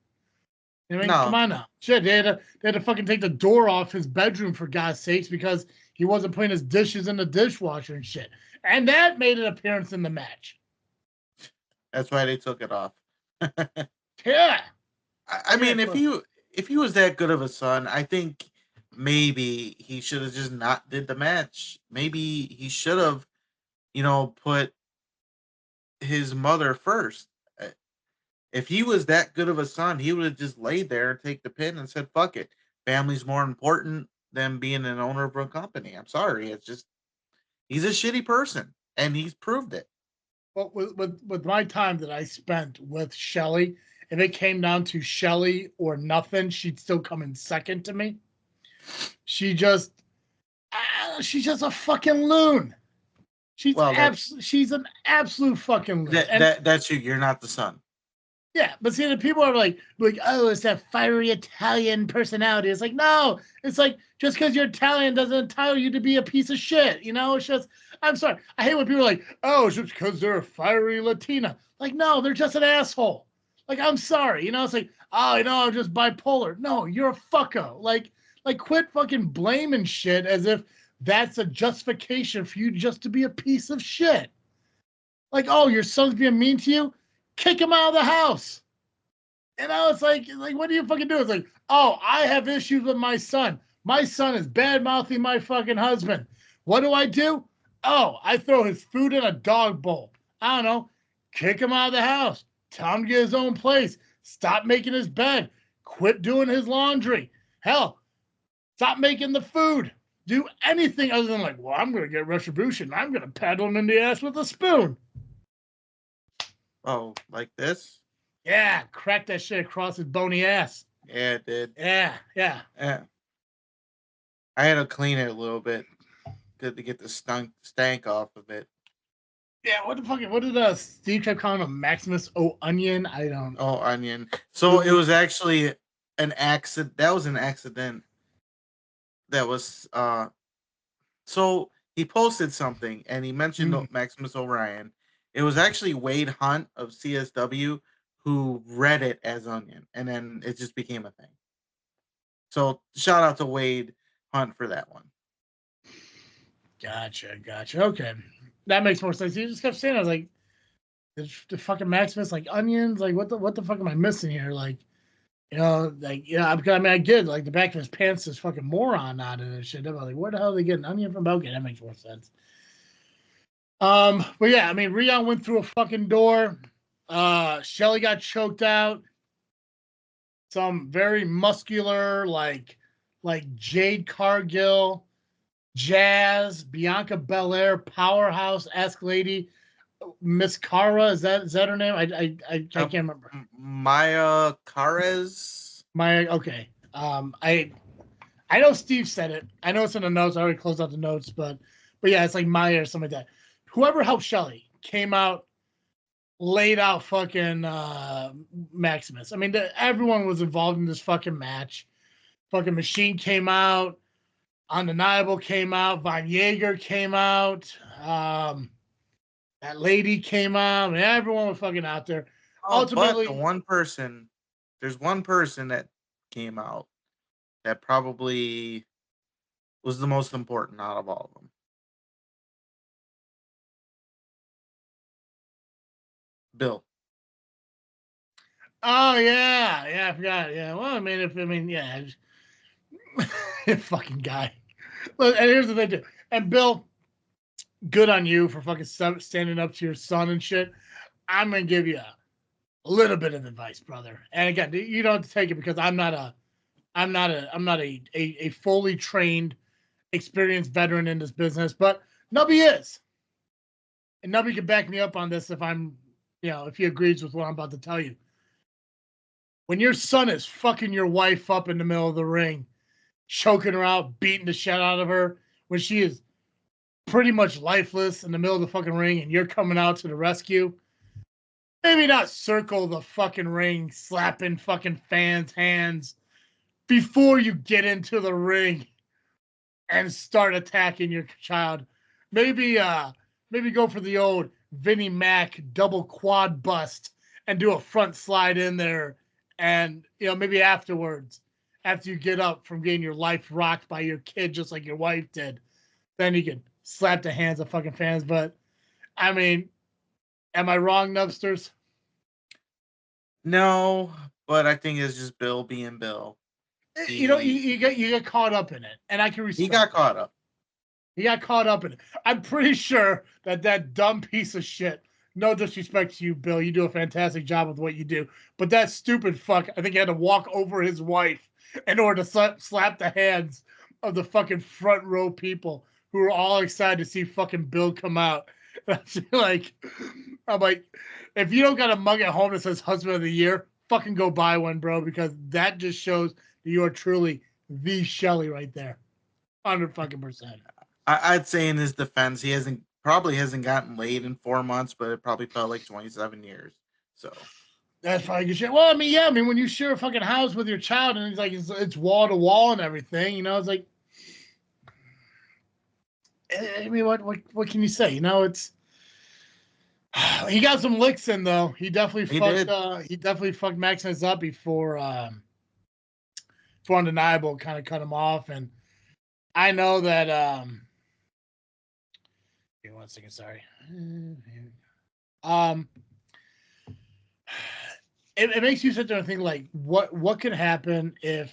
[SPEAKER 3] No. Come on now. Shit, they had to fucking take the door off his bedroom, for God's sakes, because he wasn't putting his dishes in the dishwasher and shit. And that made an appearance in the match.
[SPEAKER 4] That's why they took it off.
[SPEAKER 3] Yeah.
[SPEAKER 4] I mean, if he was that good of a son, I think maybe he should have just not did the match. Maybe he should have, put his mother first. If he was that good of a son, he would have just laid there, take the pin, and said, fuck it. Family's more important than being an owner of a company. I'm sorry. It's just, he's a shitty person, and he's proved it.
[SPEAKER 3] Well, with my time that I spent with Shelly, if it came down to Shelly or nothing, she'd still come in second to me. She's just a fucking loon. She's an absolute fucking loon.
[SPEAKER 4] That's you. You're not the son.
[SPEAKER 3] Yeah, but see, the people are like, oh, it's that fiery Italian personality. It's like, no, it's like, just because you're Italian doesn't entitle you to be a piece of shit. It's just, I'm sorry. I hate when people are like, oh, it's just because they're a fiery Latina. Like, no, they're just an asshole. Like, I'm sorry. It's like, oh, I'm just bipolar. No, you're a fucko. Like, quit fucking blaming shit as if that's a justification for you just to be a piece of shit. Like, oh, your son's being mean to you? Kick him out of the house. It's like, what do you fucking do? It's like, oh, I have issues with my son. My son is bad-mouthing my fucking husband. What do? Oh, I throw his food in a dog bowl. I don't know. Kick him out of the house. Tell him to get his own place. Stop making his bed. Quit doing his laundry. Hell, stop making the food. Do anything other than like, well, I'm going to get retribution. I'm going to paddle him in the ass with a spoon.
[SPEAKER 4] Oh, like this?
[SPEAKER 3] Yeah, crack that shit across his bony ass.
[SPEAKER 4] Yeah, it did.
[SPEAKER 3] Yeah.
[SPEAKER 4] I had to clean it a little bit to get the stank off of it.
[SPEAKER 3] Yeah, what did Steve kept calling him? Maximus Onion? I don't.
[SPEAKER 4] Oh, Onion. So it was actually an accident. That was an accident. That was so he posted something and he mentioned Maximus Orion. It was actually Wade Hunt of CSW who read it as Onion, and then it just became a thing. So shout out to Wade Hunt for that one.
[SPEAKER 3] Gotcha. Okay, that makes more sense. You just kept saying, I was like, the fucking Maximus like onions. Like, what the fuck am I missing here? Like, I mean, I get like the back of his pants is fucking moron on it and shit. I'm like, where the hell are they getting onion from? Okay, that makes more sense. But yeah, I mean, Rion went through a fucking door. Shelly got choked out. Some very muscular, like Jade Cargill, Jazz, Bianca Belair, powerhouse-esque lady, Miss Cara. Is that her name? I can't remember.
[SPEAKER 4] Maya Carez.
[SPEAKER 3] Okay. I know Steve said it. I know it's in the notes. I already closed out the notes, but yeah, it's like Maya or something like that. Whoever helped Shelly came out, laid out fucking Maximus. I mean, everyone was involved in this fucking match. Fucking Machine came out. Undeniable came out. Von Jaeger came out. That lady came out, and everyone was fucking out there.
[SPEAKER 4] Oh,
[SPEAKER 3] Ultimately,
[SPEAKER 4] but there's one person that came out that probably was the most important out of all of them. Bill.
[SPEAKER 3] oh yeah, I forgot. Yeah, well, yeah, fucking guy. Look, and here's the thing, too. And Bill, good on you for fucking standing up to your son and shit. I'm gonna give you a little bit of advice, brother. And again, you don't have to take it because I'm not a fully trained, experienced veteran in this business, but Nubby is. And Nubby can back me up on this if he agrees with what I'm about to tell you. When your son is fucking your wife up in the middle of the ring, choking her out, beating the shit out of her, when she is pretty much lifeless in the middle of the fucking ring and you're coming out to the rescue, maybe not circle the fucking ring, slapping fucking fans' hands before you get into the ring and start attacking your child. Maybe go for the old Vinnie Mac double quad bust and do a front slide in there. And, maybe afterwards, after you get up from getting your life rocked by your kid just like your wife did, then you can slap the hands of fucking fans. But, I mean, am I wrong, Nubsters?
[SPEAKER 4] No, but I think it's just Bill being Bill.
[SPEAKER 3] You get caught up in it, and I can respect.
[SPEAKER 4] He got caught up.
[SPEAKER 3] He got caught up in it. I'm pretty sure that dumb piece of shit. No disrespect to you, Bill. You do a fantastic job with what you do, but that stupid fuck, I think he had to walk over his wife in order to slap the hands of the fucking front row people who were all excited to see fucking Bill come out. I'm like, if you don't got a mug at home that says Husband of the Year, fucking go buy one, bro, because that just shows that you are truly the Shelly right there. 100%.
[SPEAKER 4] I'd say in his defense, he probably hasn't gotten laid in 4 months, but it probably felt like 27 years. So
[SPEAKER 3] that's probably good shit. Well, when you share a fucking house with your child and it's wall to wall and everything, it's like, what can you say? It's he got some licks in though. He definitely fucked Maximus up before Undeniable kind of cut him off. And I know that give me 1 second, sorry. It makes you sit there and think like what could happen if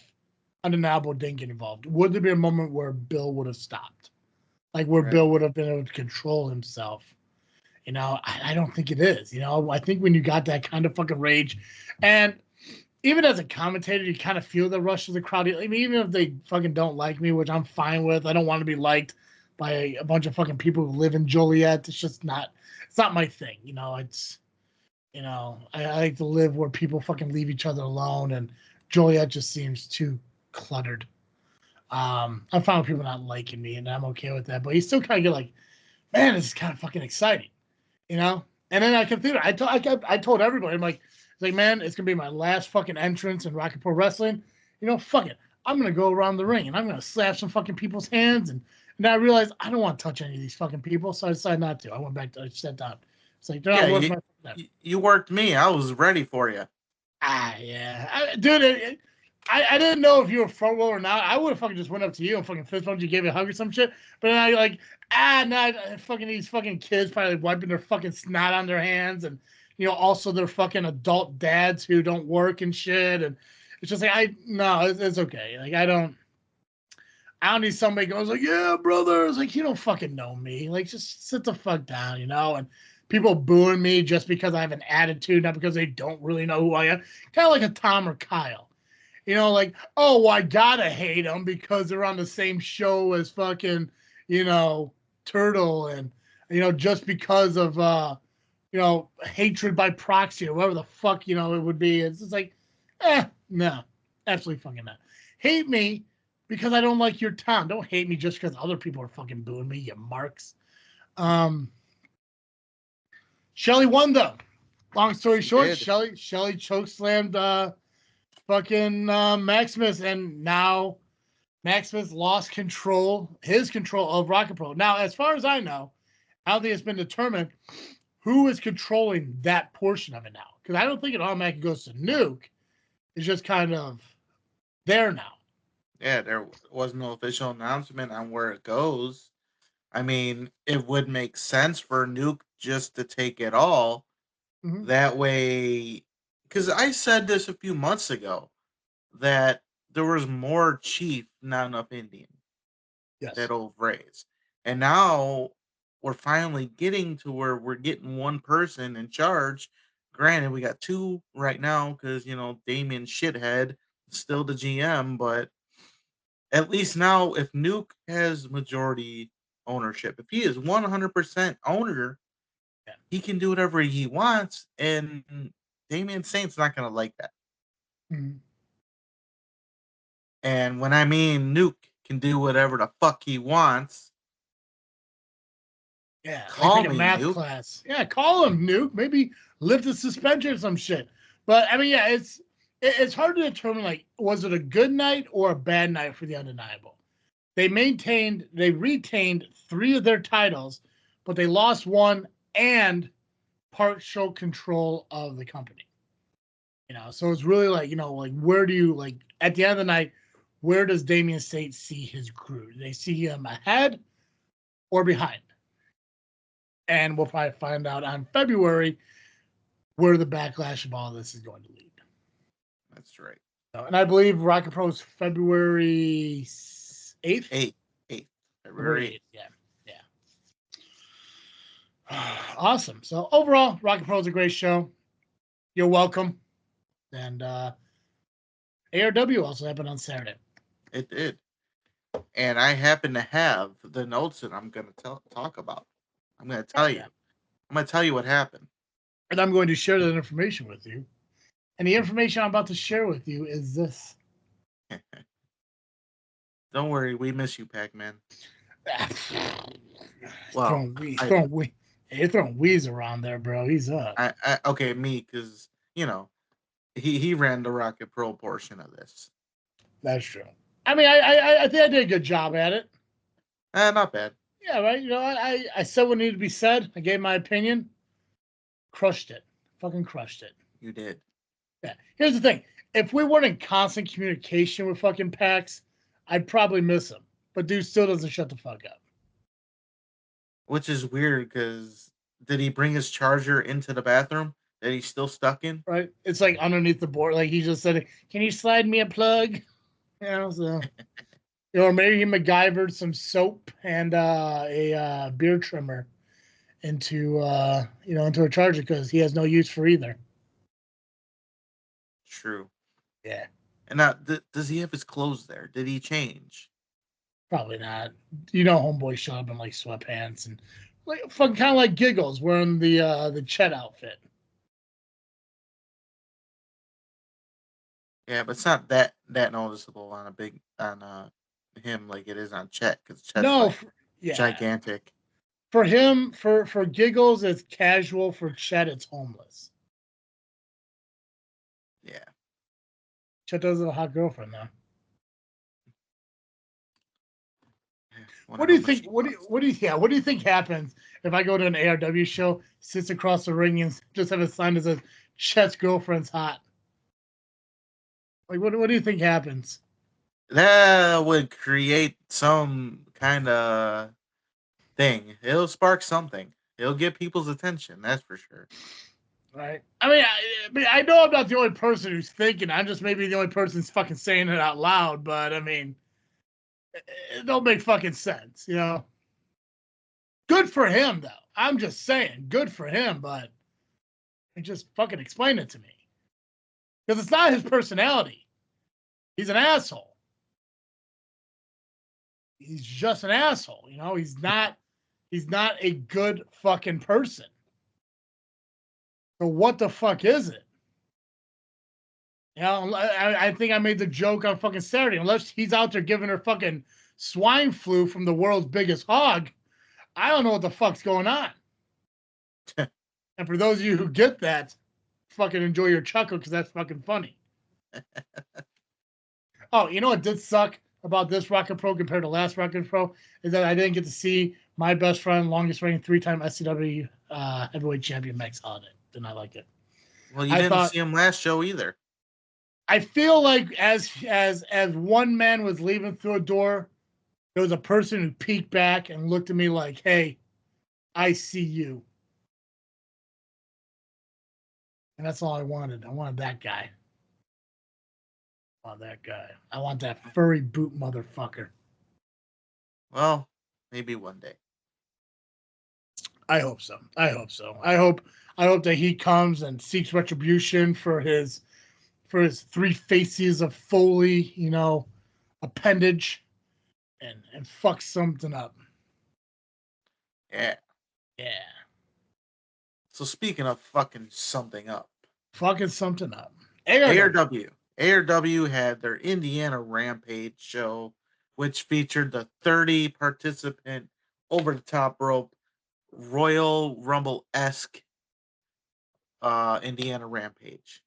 [SPEAKER 3] Undeniable didn't get involved? Would there be a moment where Bill would have stopped? Like where Bill would have been able to control himself? I don't think it is. I think when you got that kind of fucking rage, and even as a commentator, you kind of feel the rush of the crowd. I mean, even if they fucking don't like me, which I'm fine with, I don't want to be liked by a bunch of fucking people who live in Joliet. It's not my thing. I like to live where people fucking leave each other alone, and Joliet just seems too cluttered. I'm fine with people not liking me, and I'm okay with that. But you still kind of get like, man, this is kind of fucking exciting, And then I consider, I told everybody, I'm like, man, it's gonna be my last fucking entrance in Rocket Pro Wrestling. Fuck it, I'm gonna go around the ring and I'm gonna slap some fucking people's hands, and I realized I don't want to touch any of these fucking people, so I decided not to. I went back to sat down. It's like they're not worth my time.
[SPEAKER 4] You worked me. I was ready for you.
[SPEAKER 3] Yeah, dude. I didn't know if you were front row or not. I would have fucking just went up to you and fucking fist bumped you, gave you a hug or some shit. But then I like, fucking these fucking kids probably wiping their fucking snot on their hands, and also their fucking adult dads who don't work and shit. And it's just like it's okay. Like I don't need somebody goes like, yeah, brother. It's like, you don't fucking know me. Like just sit the fuck down, and people booing me just because I have an attitude, not because they don't really know who I am. Kind of like a Tom or Kyle. Like, oh, well, I gotta hate them because they're on the same show as fucking, Turtle, and, just because of, hatred by proxy or whatever the fuck, it would be. It's just like, no, absolutely fucking not. Hate me because I don't like your town. Don't hate me just because other people are fucking booing me, you marks. Shelly won though. Long story short, Shelly chokeslammed fucking Maximus, and now Maximus lost his control of Rocket Pro. Now, as far as I know, I don't think it's been determined who is controlling that portion of it now? Because I don't think it automatically goes to Nuke. It's just kind of there now.
[SPEAKER 4] Yeah, there was no official announcement on where it goes. I mean, it would make sense for Nuke just to take it all.
[SPEAKER 3] Mhm.
[SPEAKER 4] That way, because I said this a few months ago that there was more Chief, not enough Indian.
[SPEAKER 3] Yes.
[SPEAKER 4] That old phrase. And now we're finally getting to where we're getting one person in charge. Granted, we got two right now because, Damien Shithead is still the GM, but at least now if Nuke has majority ownership, if he is 100% owner,
[SPEAKER 3] Yeah.
[SPEAKER 4] he can do whatever he wants, and Damien Saint's not going to like that.
[SPEAKER 3] Mhm.
[SPEAKER 4] And when I mean Nuke can do whatever the fuck he wants,
[SPEAKER 3] Yeah,
[SPEAKER 4] call
[SPEAKER 3] like take a
[SPEAKER 4] me,
[SPEAKER 3] math
[SPEAKER 4] Nuke.
[SPEAKER 3] class. Yeah, call him Nuke. Maybe lift a suspension or some shit. But I mean, yeah, it's hard to determine, like, was it a good night or a bad night for the Undeniable? They retained 3 of their titles, but they lost 1 and partial control of the company. So it's really like, like, where do you, like, at the end of the night, where does Damien State see his crew? Do they see him ahead or behind? And we'll probably find out on February where the backlash of all this is going to lead.
[SPEAKER 4] That's right.
[SPEAKER 3] And I believe ARWPro is February 8th?
[SPEAKER 4] 8th. February 8th.
[SPEAKER 3] Yeah. Awesome. So overall, ARWPro is a great show. You're welcome. And ARW also happened on Saturday.
[SPEAKER 4] It did. And I happen to have the notes that I'm going to talk about. I'm going to tell you. I'm going to tell you what happened.
[SPEAKER 3] And I'm going to share that information with you. And the information I'm about to share with you is this.
[SPEAKER 4] Don't worry, we miss you, Pacman.
[SPEAKER 3] Well, you're throwing Weez around there, bro. He's up.
[SPEAKER 4] Okay, me, because, he ran the ARWPro portion of this.
[SPEAKER 3] That's true. I mean, I think I did a good job at it.
[SPEAKER 4] Not bad.
[SPEAKER 3] Yeah, right. I said what needed to be said. I gave my opinion. Crushed it. Fucking crushed it.
[SPEAKER 4] You did.
[SPEAKER 3] Yeah. Here's the thing. If we weren't in constant communication with fucking Pax, I'd probably miss him. But dude still doesn't shut the fuck up.
[SPEAKER 4] Which is weird, because did he bring his charger into the bathroom that he's still stuck in?
[SPEAKER 3] Right? It's like underneath the board. Like he just said, "Can you slide me a plug?" So... or maybe he MacGyvered some soap and a beer trimmer into a charger because he has no use for either.
[SPEAKER 4] True.
[SPEAKER 3] Yeah.
[SPEAKER 4] And now, does he have his clothes there? Did he change?
[SPEAKER 3] Probably not. Homeboy showed up in like sweatpants and like fucking kind of like Giggles wearing the Chet outfit.
[SPEAKER 4] Yeah, but it's not that noticeable on him like it is on Chet, because Chet's gigantic.
[SPEAKER 3] For him, for Giggles, it's casual. For Chet, it's homeless.
[SPEAKER 4] Yeah.
[SPEAKER 3] Chet does have a hot girlfriend though.
[SPEAKER 4] What do you think?
[SPEAKER 3] What do you think happens if I go to an ARW show, sits across the ring, and just have a sign that says Chet's girlfriend's hot? Like, what do you think happens?
[SPEAKER 4] That would create some kind of thing. It'll spark something. It'll get people's attention. That's for sure.
[SPEAKER 3] Right. I mean, I know I'm not the only person who's thinking. I'm just maybe the only person who's fucking saying it out loud. But I mean, it don't make fucking sense, Good for him, though. I'm just saying, good for him. But just fucking explain it to me, because it's not his personality. He's an asshole. He's just an asshole. He's not a good fucking person. So what the fuck is it? I think I made the joke on fucking Saturday. Unless he's out there giving her fucking swine flu from the world's biggest hog, I don't know what the fuck's going on. And for those of you who get that, fucking enjoy your chuckle, because that's fucking funny. Oh, you know what did suck about this ARWPro compared to last ARWPro is that I didn't get to see my best friend, longest reigning 3-time SCW heavyweight champion Max Holiday. Did not like it.
[SPEAKER 4] Well, you didn't see him last show either.
[SPEAKER 3] I feel like as one man was leaving through a door, there was a person who peeked back and looked at me like, "Hey, I see you." And that's all I wanted. I wanted that guy. I want that furry boot motherfucker.
[SPEAKER 4] Well, maybe one day.
[SPEAKER 3] I hope so. I hope that he comes and seeks retribution for his 3 faces of Foley, appendage, and fuck something up.
[SPEAKER 4] Yeah.
[SPEAKER 3] Yeah.
[SPEAKER 4] So speaking of fucking something up. ARW had their Indiana Rampage show, which featured the 30 participant over the top rope Royal Rumble-esque Indiana Rampage.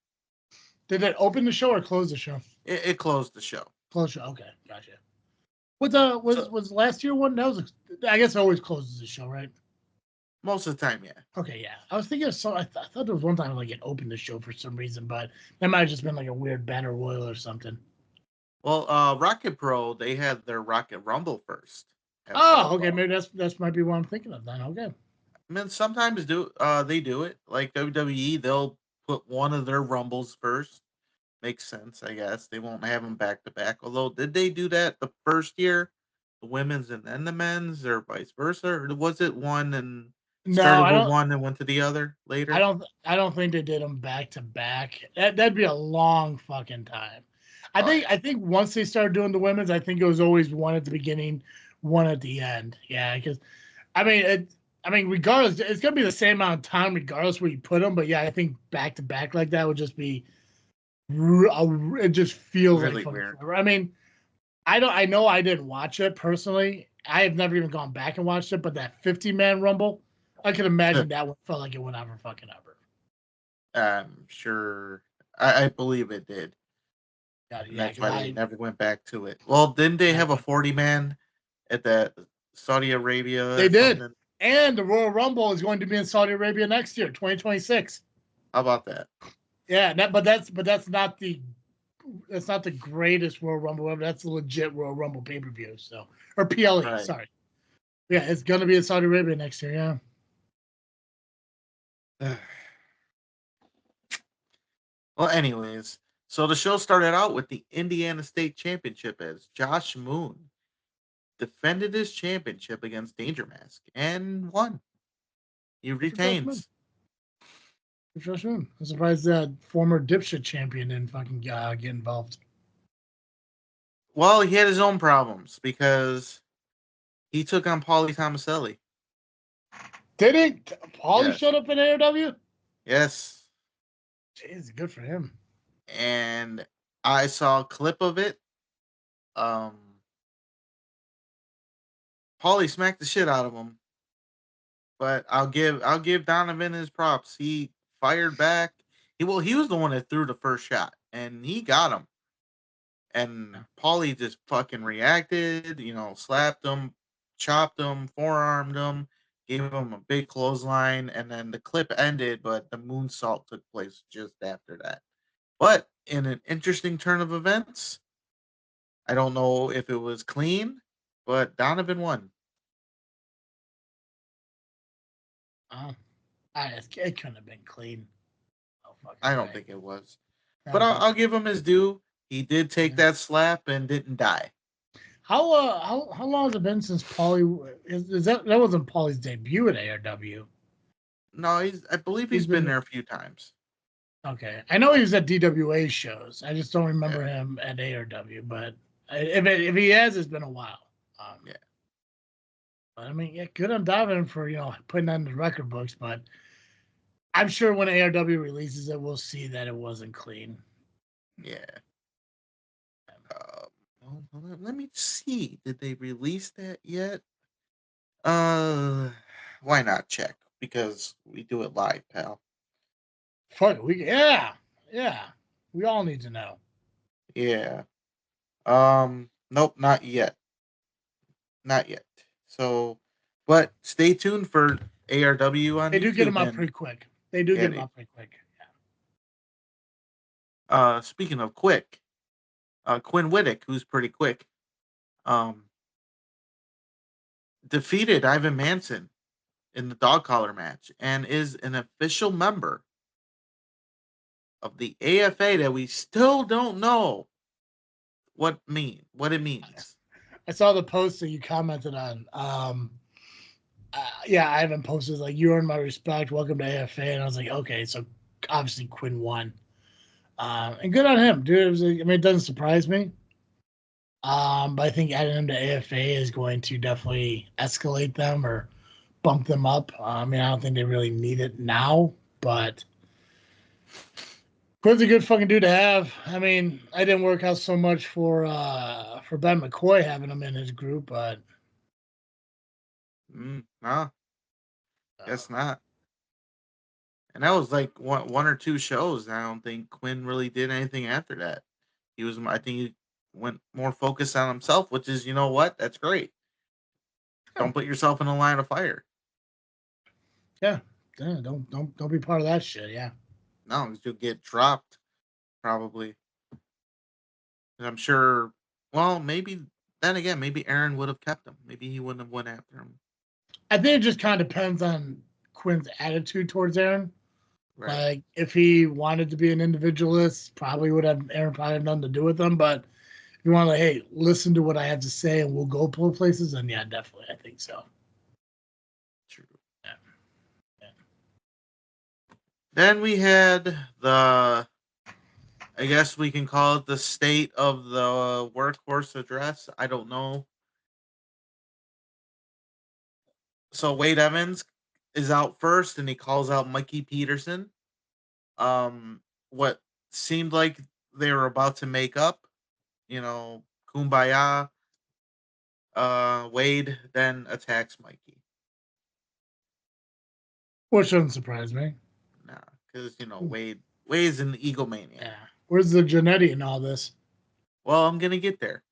[SPEAKER 3] Did it open the show or close the show?
[SPEAKER 4] It closed the show.
[SPEAKER 3] Closed show. Okay, gotcha. Was last year one? That was, I guess, it always closes the show, right?
[SPEAKER 4] Most of the time, yeah.
[SPEAKER 3] Okay, yeah. I was thinking I thought there was one time like it opened the show for some reason, but that might have just been like a weird battle royal or something.
[SPEAKER 4] Well, ARWPro, they had their Rocket Rumble first.
[SPEAKER 3] Oh, okay. Maybe that's might be what I'm thinking of then. Okay.
[SPEAKER 4] I mean, sometimes they do it. Like WWE, they'll put one of their Rumbles first. Makes sense, I guess. They won't have them back to back. Although, did they do that the first year, the women's and then the men's, or vice versa? Or was it one and started with one and went to the other later?
[SPEAKER 3] I don't think they did them back to back. That'd be a long fucking time. I think once they started doing the women's, I think it was always one at the beginning, one at the end. Yeah, because I mean, regardless, it's gonna be the same amount of time regardless where you put them. But yeah, I think back to back like that would just be. It just feels really like weird. I mean, I know I didn't watch it personally. I have never even gone back and watched it, but that 50-man Rumble, I can imagine that one felt like it went ever fucking ever.
[SPEAKER 4] I'm sure. I believe it did.
[SPEAKER 3] Yeah,
[SPEAKER 4] that's why they never went back to it. Well, didn't they have a 40-man at the Saudi Arabia?
[SPEAKER 3] They did. And the Royal Rumble is going to be in Saudi Arabia next year, 2026.
[SPEAKER 4] How about that?
[SPEAKER 3] Yeah, that's not the greatest Royal Rumble ever. That's a legit Royal Rumble pay-per-view. So, or PLE, right. Sorry. Yeah, it's gonna be in Saudi Arabia next year.
[SPEAKER 4] Yeah. Well, anyways, so the show started out with the Indiana State Championship as Josh Moon defended his championship against Danger Mask and won. He retains.
[SPEAKER 3] Josh Moon. I'm surprised that former dipshit champion didn't fucking get involved.
[SPEAKER 4] Well, he had his own problems because he took on Paulie Tomaselli.
[SPEAKER 3] Did he? Paulie showed up in ARW?
[SPEAKER 4] Yes.
[SPEAKER 3] Jeez, good for him.
[SPEAKER 4] And I saw a clip of it. Paulie smacked the shit out of him. But I'll give Donovan his props. He fired back. He was the one that threw the first shot, and he got him. And Paulie just fucking reacted, slapped him, chopped him, forearmed him, gave him a big clothesline, and then the clip ended, but the moonsault took place just after that. But in an interesting turn of events, I don't know if it was clean, but Donovan won.
[SPEAKER 3] It couldn't have been clean.
[SPEAKER 4] I don't think it was. But I'll give him his due. He did take that slap and didn't die.
[SPEAKER 3] How long has it been since Paulie? Is that wasn't Paulie's debut at ARW?
[SPEAKER 4] No, I believe he's been there a few times.
[SPEAKER 3] Okay, I know he was at DWA shows. I just don't remember him at ARW. But if he has, it's been a while.
[SPEAKER 4] Yeah.
[SPEAKER 3] But I mean, good on Donovan for putting that in the record books. But I'm sure when ARW releases it, we'll see that it wasn't clean.
[SPEAKER 4] Yeah. Let me see. Did they release that yet? Why not check? Because we do it live, pal.
[SPEAKER 3] Fuck, yeah. We all need to know.
[SPEAKER 4] Yeah. Nope, not yet. Not yet. So, but stay tuned for ARW on
[SPEAKER 3] They do get
[SPEAKER 4] YouTube.
[SPEAKER 3] them up
[SPEAKER 4] And
[SPEAKER 3] pretty quick. They do get them up pretty quick.
[SPEAKER 4] speaking of quick, Quinn Whittick, who's pretty quick, defeated Ivan Manson in the dog collar match and is an official member of the AFA that we still don't know what it means.
[SPEAKER 3] I saw the post that you commented on. Yeah, Ivan posted like, "You earned my respect. Welcome to AFA." And I was like, okay, so obviously Quinn won. And good on him, dude. It was like, I mean, it doesn't surprise me. But I think adding him to AFA is going to definitely escalate them or bump them up. I mean, I don't think they really need it now, but Quinn's a good fucking dude to have. I mean, I didn't work out so much for Ben McCoy having him in his group, but
[SPEAKER 4] No, guess not. And that was like one or two shows. I don't think Quinn really did anything after that. I think he went more focused on himself, which is, you know what? That's great. Don't put yourself in a line of fire.
[SPEAKER 3] yeah, don't be part of that shit. Yeah.
[SPEAKER 4] No, 'cause you'll get dropped probably. And I'm sure. Well, maybe then again, maybe Aaron would have kept him. Maybe he wouldn't have went after him.
[SPEAKER 3] I think it just kind of depends on Quinn's attitude towards Aaron.
[SPEAKER 4] Right.
[SPEAKER 3] Like, if he wanted to be an individualist, probably would have Aaron probably have nothing to do with him. But if you want to, like, hey, listen to what I have to say and we'll go places, then yeah, definitely, I think so.
[SPEAKER 4] True.
[SPEAKER 3] Yeah.
[SPEAKER 4] Then we had I guess we can call it the state of the workhorse address. I don't know. So Wade Evans is out first, and he calls out Mikey Peterson. What seemed like they were about to make up, kumbaya. Wade then attacks Mikey.
[SPEAKER 3] Which doesn't surprise me.
[SPEAKER 4] Nah, because Wade's an egomaniac.
[SPEAKER 3] Yeah. Where's the Jannetty in all this?
[SPEAKER 4] Well, I'm gonna get there,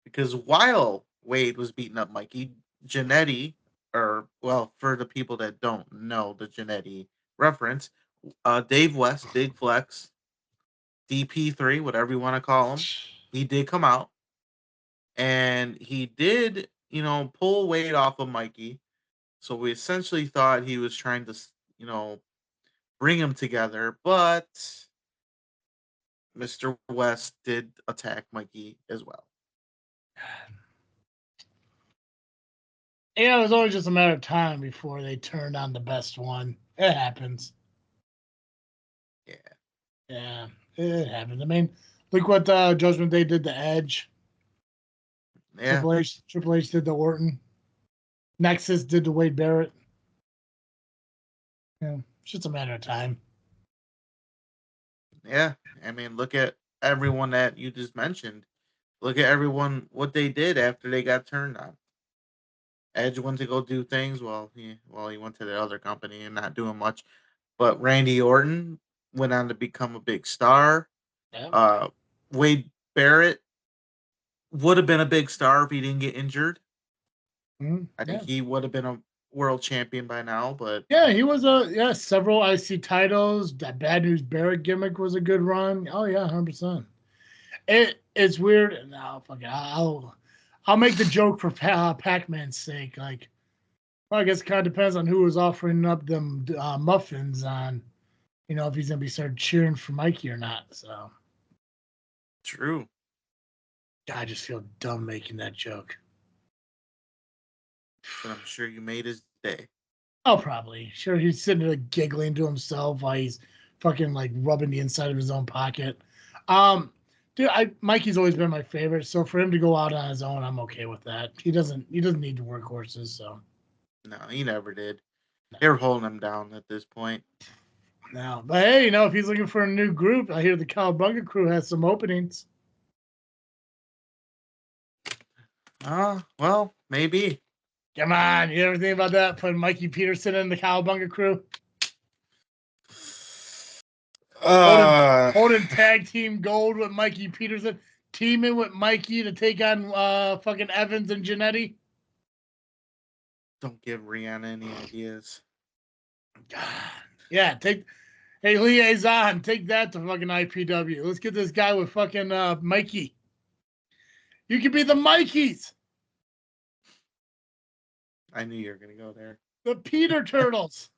[SPEAKER 4] because while Wade was beating up Mikey, Jannetty, for the people that don't know the Jannetty reference, Dave West, Big Flex, DP3, whatever you want to call him, he did come out, and he did, pull Wade off of Mikey. So we essentially thought he was trying to, bring him together, but Mr. West did attack Mikey as well.
[SPEAKER 3] Yeah, it was always just a matter of time before they turned on the best one. It happens.
[SPEAKER 4] Yeah.
[SPEAKER 3] Yeah, it happens. I mean, look what Judgment Day did to Edge.
[SPEAKER 4] Yeah.
[SPEAKER 3] Triple H did to Orton. Nexus did to Wade Barrett. Yeah, it's just a matter of time.
[SPEAKER 4] Yeah. I mean, look at everyone that you just mentioned. Look at everyone, what they did after they got turned on. Edge went to go do things. He went to the other company and not doing much. But Randy Orton went on to become a big star.
[SPEAKER 3] Yeah.
[SPEAKER 4] Wade Barrett would have been a big star if he didn't get injured. I think he would have been a world champion by now. But
[SPEAKER 3] yeah, he was several IC titles. That Bad News Barrett gimmick was a good run. Oh yeah, 100%. It's weird. No, fuck it. I'll make the joke for Pacman's sake. Like, well, I guess it kind of depends on who was offering up them muffins on, if he's gonna be started cheering for Mikey or not. So
[SPEAKER 4] true.
[SPEAKER 3] I just feel dumb making that joke.
[SPEAKER 4] But I'm sure you made his day.
[SPEAKER 3] Oh, probably. Sure, he's sitting there like, giggling to himself while he's fucking like rubbing the inside of his own pocket. Dude, Mikey's always been my favorite, so for him to go out on his own, I'm okay with that. He doesn't need to work horses, so.
[SPEAKER 4] No, he never did. They were holding him down at this point.
[SPEAKER 3] No, but hey, if he's looking for a new group, I hear the Cowabunga crew has some openings.
[SPEAKER 4] Well, maybe.
[SPEAKER 3] Come on, you ever think about that? Putting Mikey Peterson in the Cowabunga crew? Holding tag team gold with Mikey Peterson, teaming with Mikey to take on fucking Evans and Jannetty.
[SPEAKER 4] Don't give Rihanna any ideas.
[SPEAKER 3] Yeah, hey, liaison, take that to fucking IPW. Let's get this guy with fucking Mikey. You could be the Mikeys.
[SPEAKER 4] I knew you were gonna go there.
[SPEAKER 3] The Peter Turtles.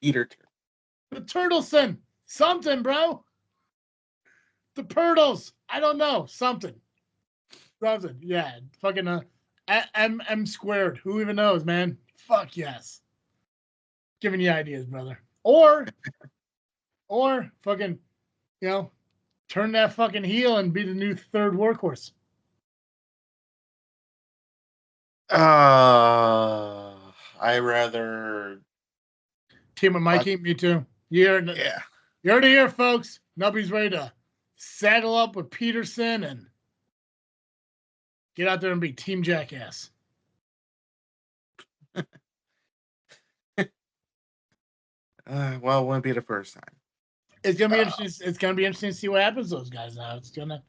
[SPEAKER 4] Peter.
[SPEAKER 3] The Turtleson. Something, bro. The Turtles. I don't know. Something. Yeah. Fucking M squared. Who even knows, man? Fuck yes. Giving you ideas, brother. Or fucking, turn that fucking heel and be the new third workhorse.
[SPEAKER 4] I rather
[SPEAKER 3] Team with Mikey. Me too. You heard it here, folks. Nubby's ready to saddle up with Peterson and get out there and be Team Jackass.
[SPEAKER 4] Well, it wouldn't be the first time.
[SPEAKER 3] It's gonna be interesting. It's gonna be interesting to see what happens to those guys now. It's gonna,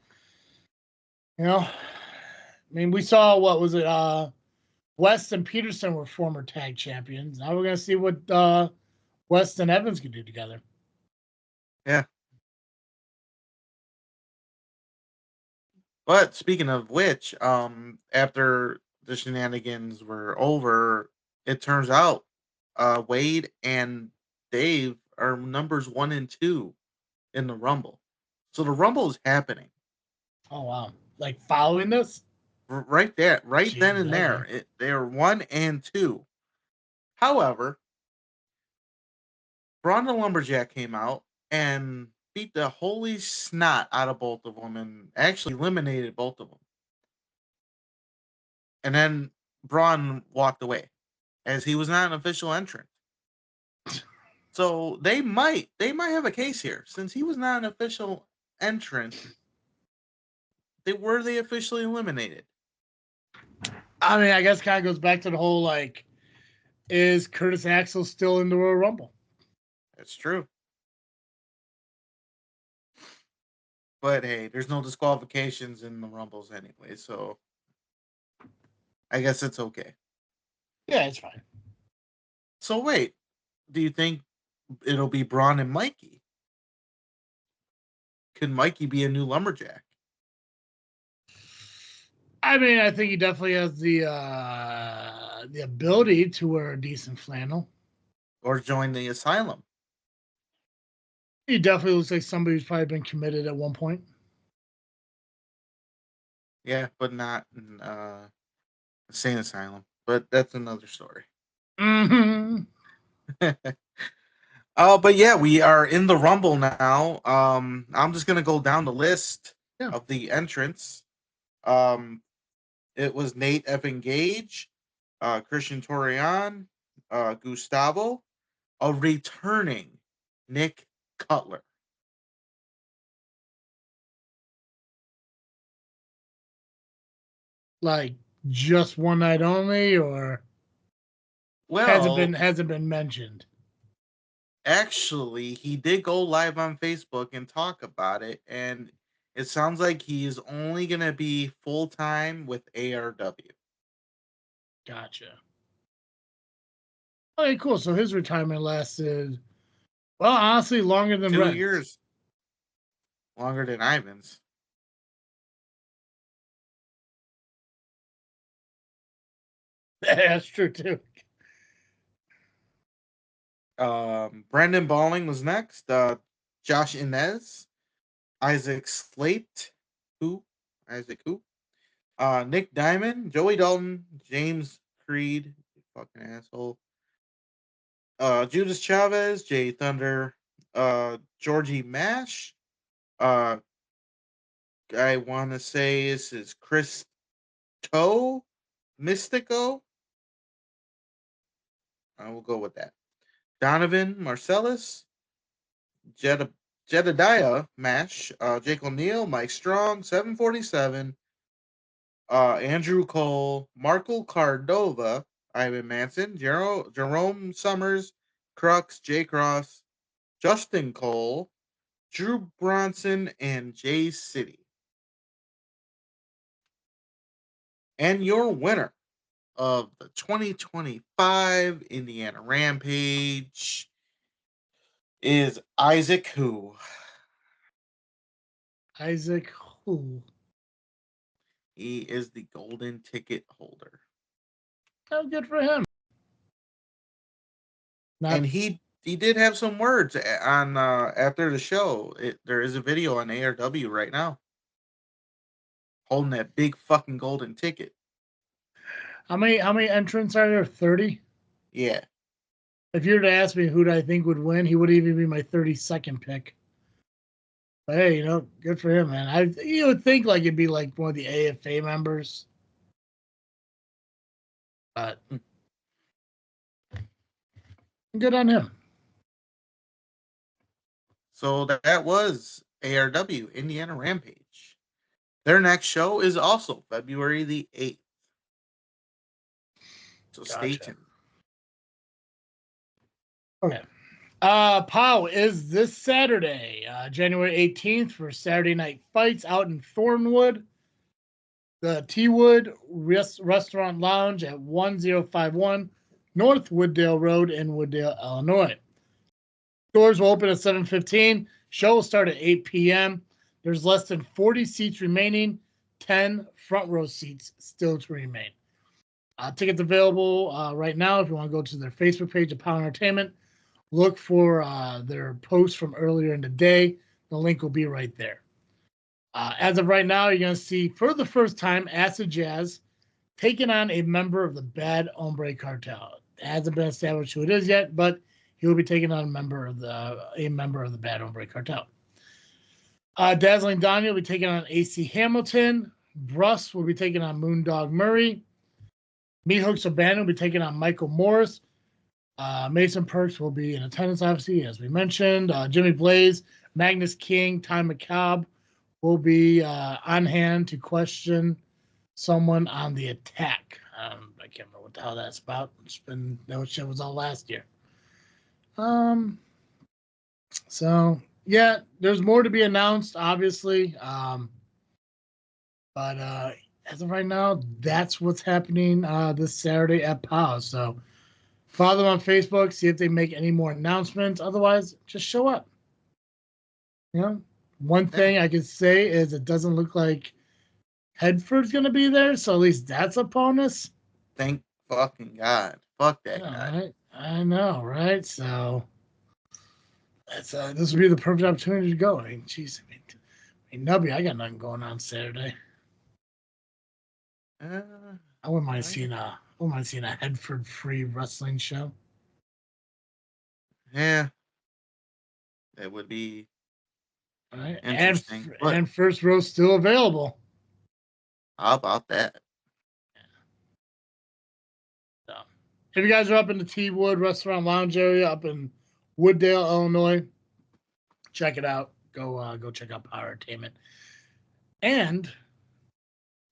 [SPEAKER 3] I mean, we saw what was it? West and Peterson were former tag champions. Now we're gonna see what West and Evans can do together.
[SPEAKER 4] Yeah. But speaking of which, after the shenanigans were over, it turns out Wade and Dave are numbers 1 and 2 in the Rumble. So the Rumble is happening.
[SPEAKER 3] Oh wow! Like following this,
[SPEAKER 4] right there,
[SPEAKER 3] Jeez,
[SPEAKER 4] then and
[SPEAKER 3] okay.
[SPEAKER 4] there, they are 1 and 2. However, Braun the Lumberjack came out and beat the holy snot out of both of them and actually eliminated both of them. And then Braun walked away as he was not an official entrant. So they might have a case here since he was not an official entrant. They officially eliminated.
[SPEAKER 3] I mean, I guess kind of goes back to the whole like, is Curtis Axel still in the Royal Rumble?
[SPEAKER 4] That's true. But hey, there's no disqualifications in the Rumbles anyway, so I guess it's okay.
[SPEAKER 3] Yeah, it's fine.
[SPEAKER 4] So wait, do you think it'll be Braun and Mikey? Can Mikey be a new lumberjack?
[SPEAKER 3] I mean, I think he definitely has the ability to wear a decent flannel.
[SPEAKER 4] Or join the asylum?
[SPEAKER 3] He definitely looks like somebody who's probably been committed at one point.
[SPEAKER 4] Yeah, but not in insane asylum. But that's another story.
[SPEAKER 3] Mm-hmm.
[SPEAKER 4] But yeah, we are in the Rumble now. I'm just gonna go down the list of the entrants. It was Nate Evan Gage, Christian Torian, Gustavo, a returning Nick Cutler.
[SPEAKER 3] Like just one night only, or
[SPEAKER 4] Well,
[SPEAKER 3] hasn't been mentioned.
[SPEAKER 4] actually, he did go live on Facebook and talk about it, and it sounds like he is only going to be full time with ARW.
[SPEAKER 3] Gotcha. Okay, cool. So his retirement lasted, well, honestly, longer than
[SPEAKER 4] 2
[SPEAKER 3] Brent's.
[SPEAKER 4] years. Longer than Ivan's.
[SPEAKER 3] That's true too.
[SPEAKER 4] Brandon Balling was next. Josh Inez, Isaac Slate, Isaac who? Nick Diamond, Joey Dalton, James Creed, you fucking asshole. Judas Chavez, Jay Thunder, Georgie Mash. I want to say this is Chris Toe Mystico. I will go with that. Donovan Marcellus, Jedediah Mash, Jake O'Neill, Mike Strong, 747, Andrew Cole, Marco Cardova, Ivan Manson, Jerome Summers, Crux, Jay Cross, Justin Cole, Drew Bronson, and Jay City. And your winner of the 2025 Indiana Rampage is Isaac who?
[SPEAKER 3] Isaac who?
[SPEAKER 4] He is the golden ticket holder.
[SPEAKER 3] Oh, good for him.
[SPEAKER 4] And he did have some words on after the show. There is a video on ARW right now holding that big fucking golden ticket.
[SPEAKER 3] How many entrants are there? 30?
[SPEAKER 4] Yeah.
[SPEAKER 3] If you were to ask me who do I think would win, he would even be my 32nd pick. But hey, good for him, man. You would think like it'd be like one of the AFA members. But good on him.
[SPEAKER 4] So that was ARW Indiana Rampage. Their next show is also February the 8th. So stay tuned.
[SPEAKER 3] Okay. POW is this Saturday, January 18th for Saturday Night Fights out in Thornwood. The T-Wood Restaurant Lounge at 1051 North Wooddale Road in Wooddale, Illinois. Doors will open at 7:15. Show will start at 8 p.m. There's less than 40 seats remaining, 10 front row seats still to remain. Tickets available right now if you want to go to their Facebook page of POW Entertainment. Look for their post from earlier in the day. The link will be right there. As of right now, you're going to see, for the first time, Acid Jazz taking on a member of the Bad Hombre Cartel. It hasn't been established who it is yet, but he will be taking on a member of the Bad Hombre Cartel. Dazzling Donnie will be taking on AC Hamilton. Bruss will be taking on Moondog Murray. Meat Hooks O'Bannon will be taking on Michael Morris. Mason Perks will be in attendance, obviously, as we mentioned. Jimmy Blaze, Magnus King, Ty McCobb will be on hand to question someone on the attack. I can't remember what the hell that's about. That shit was all last year. So yeah, there's more to be announced, obviously. But as of right now, that's what's happening this Saturday at POW. So follow them on Facebook, see if they make any more announcements. Otherwise, just show up. One thing I can say is it doesn't look like Headford's going to be there, so at least that's a bonus.
[SPEAKER 4] Thank fucking God. Fuck that guy.
[SPEAKER 3] Right? I know, right? So that's this would be the perfect opportunity to go. I mean, jeez, Nubby, I got nothing going on Saturday. I wouldn't mind seeing a Headford free wrestling show.
[SPEAKER 4] Yeah, that would be
[SPEAKER 3] right.
[SPEAKER 4] interesting.
[SPEAKER 3] And first row still available.
[SPEAKER 4] How about that?
[SPEAKER 3] So, if you guys are up in the T-Wood Restaurant Lounge area up in Wooddale, Illinois, check it out. Go check out POW Entertainment. And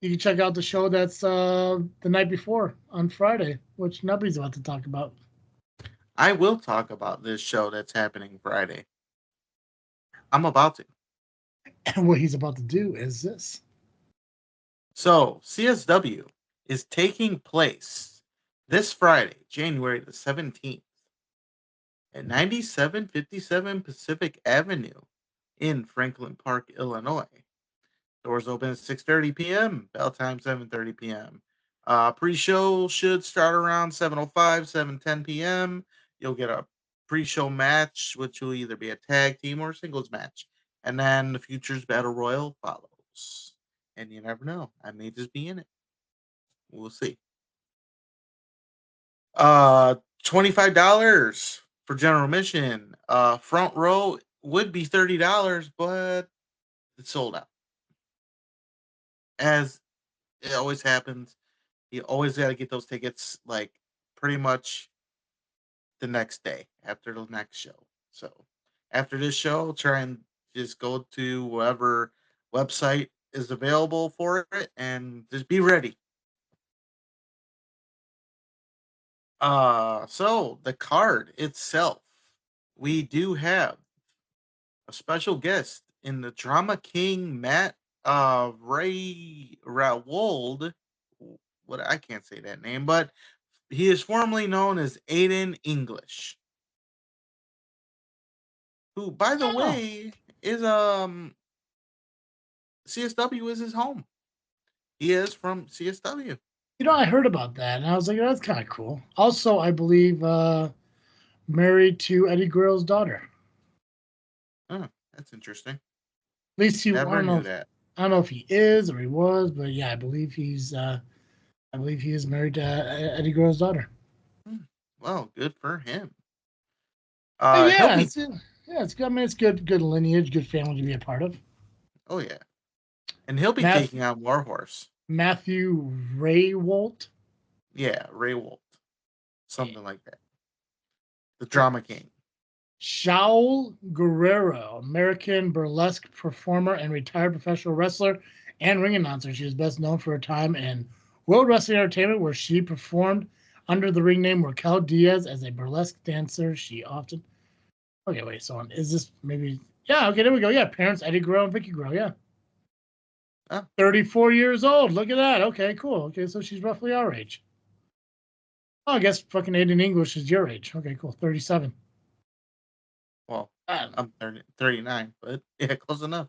[SPEAKER 3] you can check out the show that's the night before on Friday, which Nubby's about to talk about.
[SPEAKER 4] I will talk about this show that's happening Friday. I'm about to.
[SPEAKER 3] And what he's about to do is this.
[SPEAKER 4] So, CSW is taking place this Friday, January the 17th, at 9757 Pacific Avenue in Franklin Park, Illinois. Doors open at 6:30 p.m., bell time 7:30 p.m. Pre-show should start around 7:05, 7:10 p.m. You'll get a pre-show match, which will either be a tag team or a singles match. And then the Futures Battle Royal follows. And you never know. I may just be in it. We'll see. $25 for general admission. Front row would be $30, but it's sold out. As it always happens, you always got to get those tickets like pretty much the next day after the next show. So after this show, try and just go to whatever website is available for it and just be ready. So the card itself, we do have a special guest in the Drama King, Matt Ray Rawold. I can't say that name, but he is formerly known as Aiden English, who, by the way, is CSW is his home. He is from CSW.
[SPEAKER 3] You know, I heard about that, and I was like, that's kind of cool. Also, I believe married to Eddie Guerrero's daughter.
[SPEAKER 4] Oh, that's interesting.
[SPEAKER 3] At least he.
[SPEAKER 4] Never knew that.
[SPEAKER 3] I don't know if he is or he was, but yeah, I believe he is married to Eddie Guerrero's daughter.
[SPEAKER 4] Well, good for him.
[SPEAKER 3] It's good. I mean, it's good lineage, good family to be a part of.
[SPEAKER 4] Oh yeah, and he'll be taking on Warhorse.
[SPEAKER 3] Matthew Rehwoldt.
[SPEAKER 4] Yeah, Rehwoldt, something like that. The Drama King.
[SPEAKER 3] Shaul Guerrero, American burlesque performer and retired professional wrestler and ring announcer. She is best known for her time in World Wrestling Entertainment, where she performed under the ring name Raquel Diaz as a burlesque dancer. She often... Okay, wait, so is this maybe... Yeah, okay, there we go. Yeah, parents Eddie Guerrero and Vicky Guerrero, yeah.
[SPEAKER 4] Oh.
[SPEAKER 3] 34 years old. Look at that. Okay, cool. Okay, so she's roughly our age. Oh, I guess fucking Aiden English is your age. Okay, cool. 37.
[SPEAKER 4] Well, I'm 39, but yeah, close enough.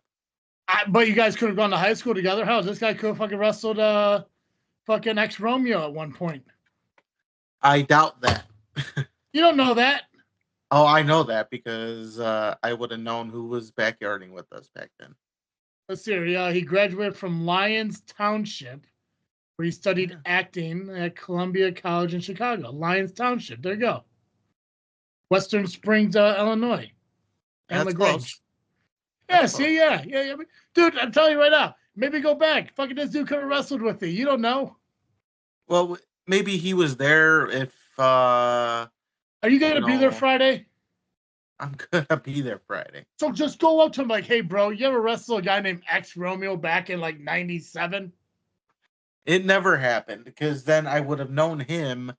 [SPEAKER 3] But you guys could have gone to high school together. How this guy could have fucking wrestled fucking ex-Romeo at one point.
[SPEAKER 4] I doubt that.
[SPEAKER 3] You don't know that.
[SPEAKER 4] Oh, I know that because I would have known who was backyarding with us back then.
[SPEAKER 3] Let's see. He graduated from Lyons Township, where he studied acting at Columbia College in Chicago. Lyons Township. There you go. Western Springs, Illinois. And
[SPEAKER 4] That's
[SPEAKER 3] LaGrange.
[SPEAKER 4] close.
[SPEAKER 3] Yeah, see, yeah. Dude, I'm telling you right now. Maybe go back. Fucking this dude could have wrestled with you. You don't know.
[SPEAKER 4] Well, maybe he was there if...
[SPEAKER 3] Are you going to be there Friday?
[SPEAKER 4] I'm going to be there Friday.
[SPEAKER 3] So just go up to him like, hey, bro, you ever wrestle a guy named X-Romeo back in like 97?
[SPEAKER 4] It never happened because then I would have known him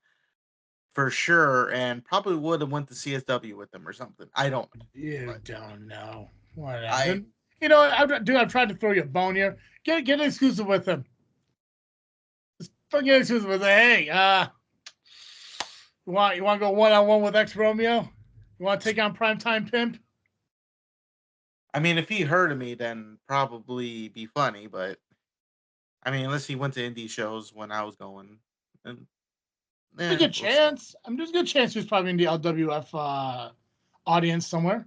[SPEAKER 4] for sure and probably would have went to CSW with him or something. I don't know.
[SPEAKER 3] You don't know. Whatever. I'm trying to throw you a bone here. Get an exclusive with him. Just fucking get an exclusive with him. Hey, you want to go one-on-one with X-Romeo? You want to take on Primetime Pimp?
[SPEAKER 4] I mean, if he heard of me, then probably be funny, but I mean, unless he went to indie shows when I was going. And,
[SPEAKER 3] there's a good chance. There's a good chance he was probably in the LWF audience somewhere.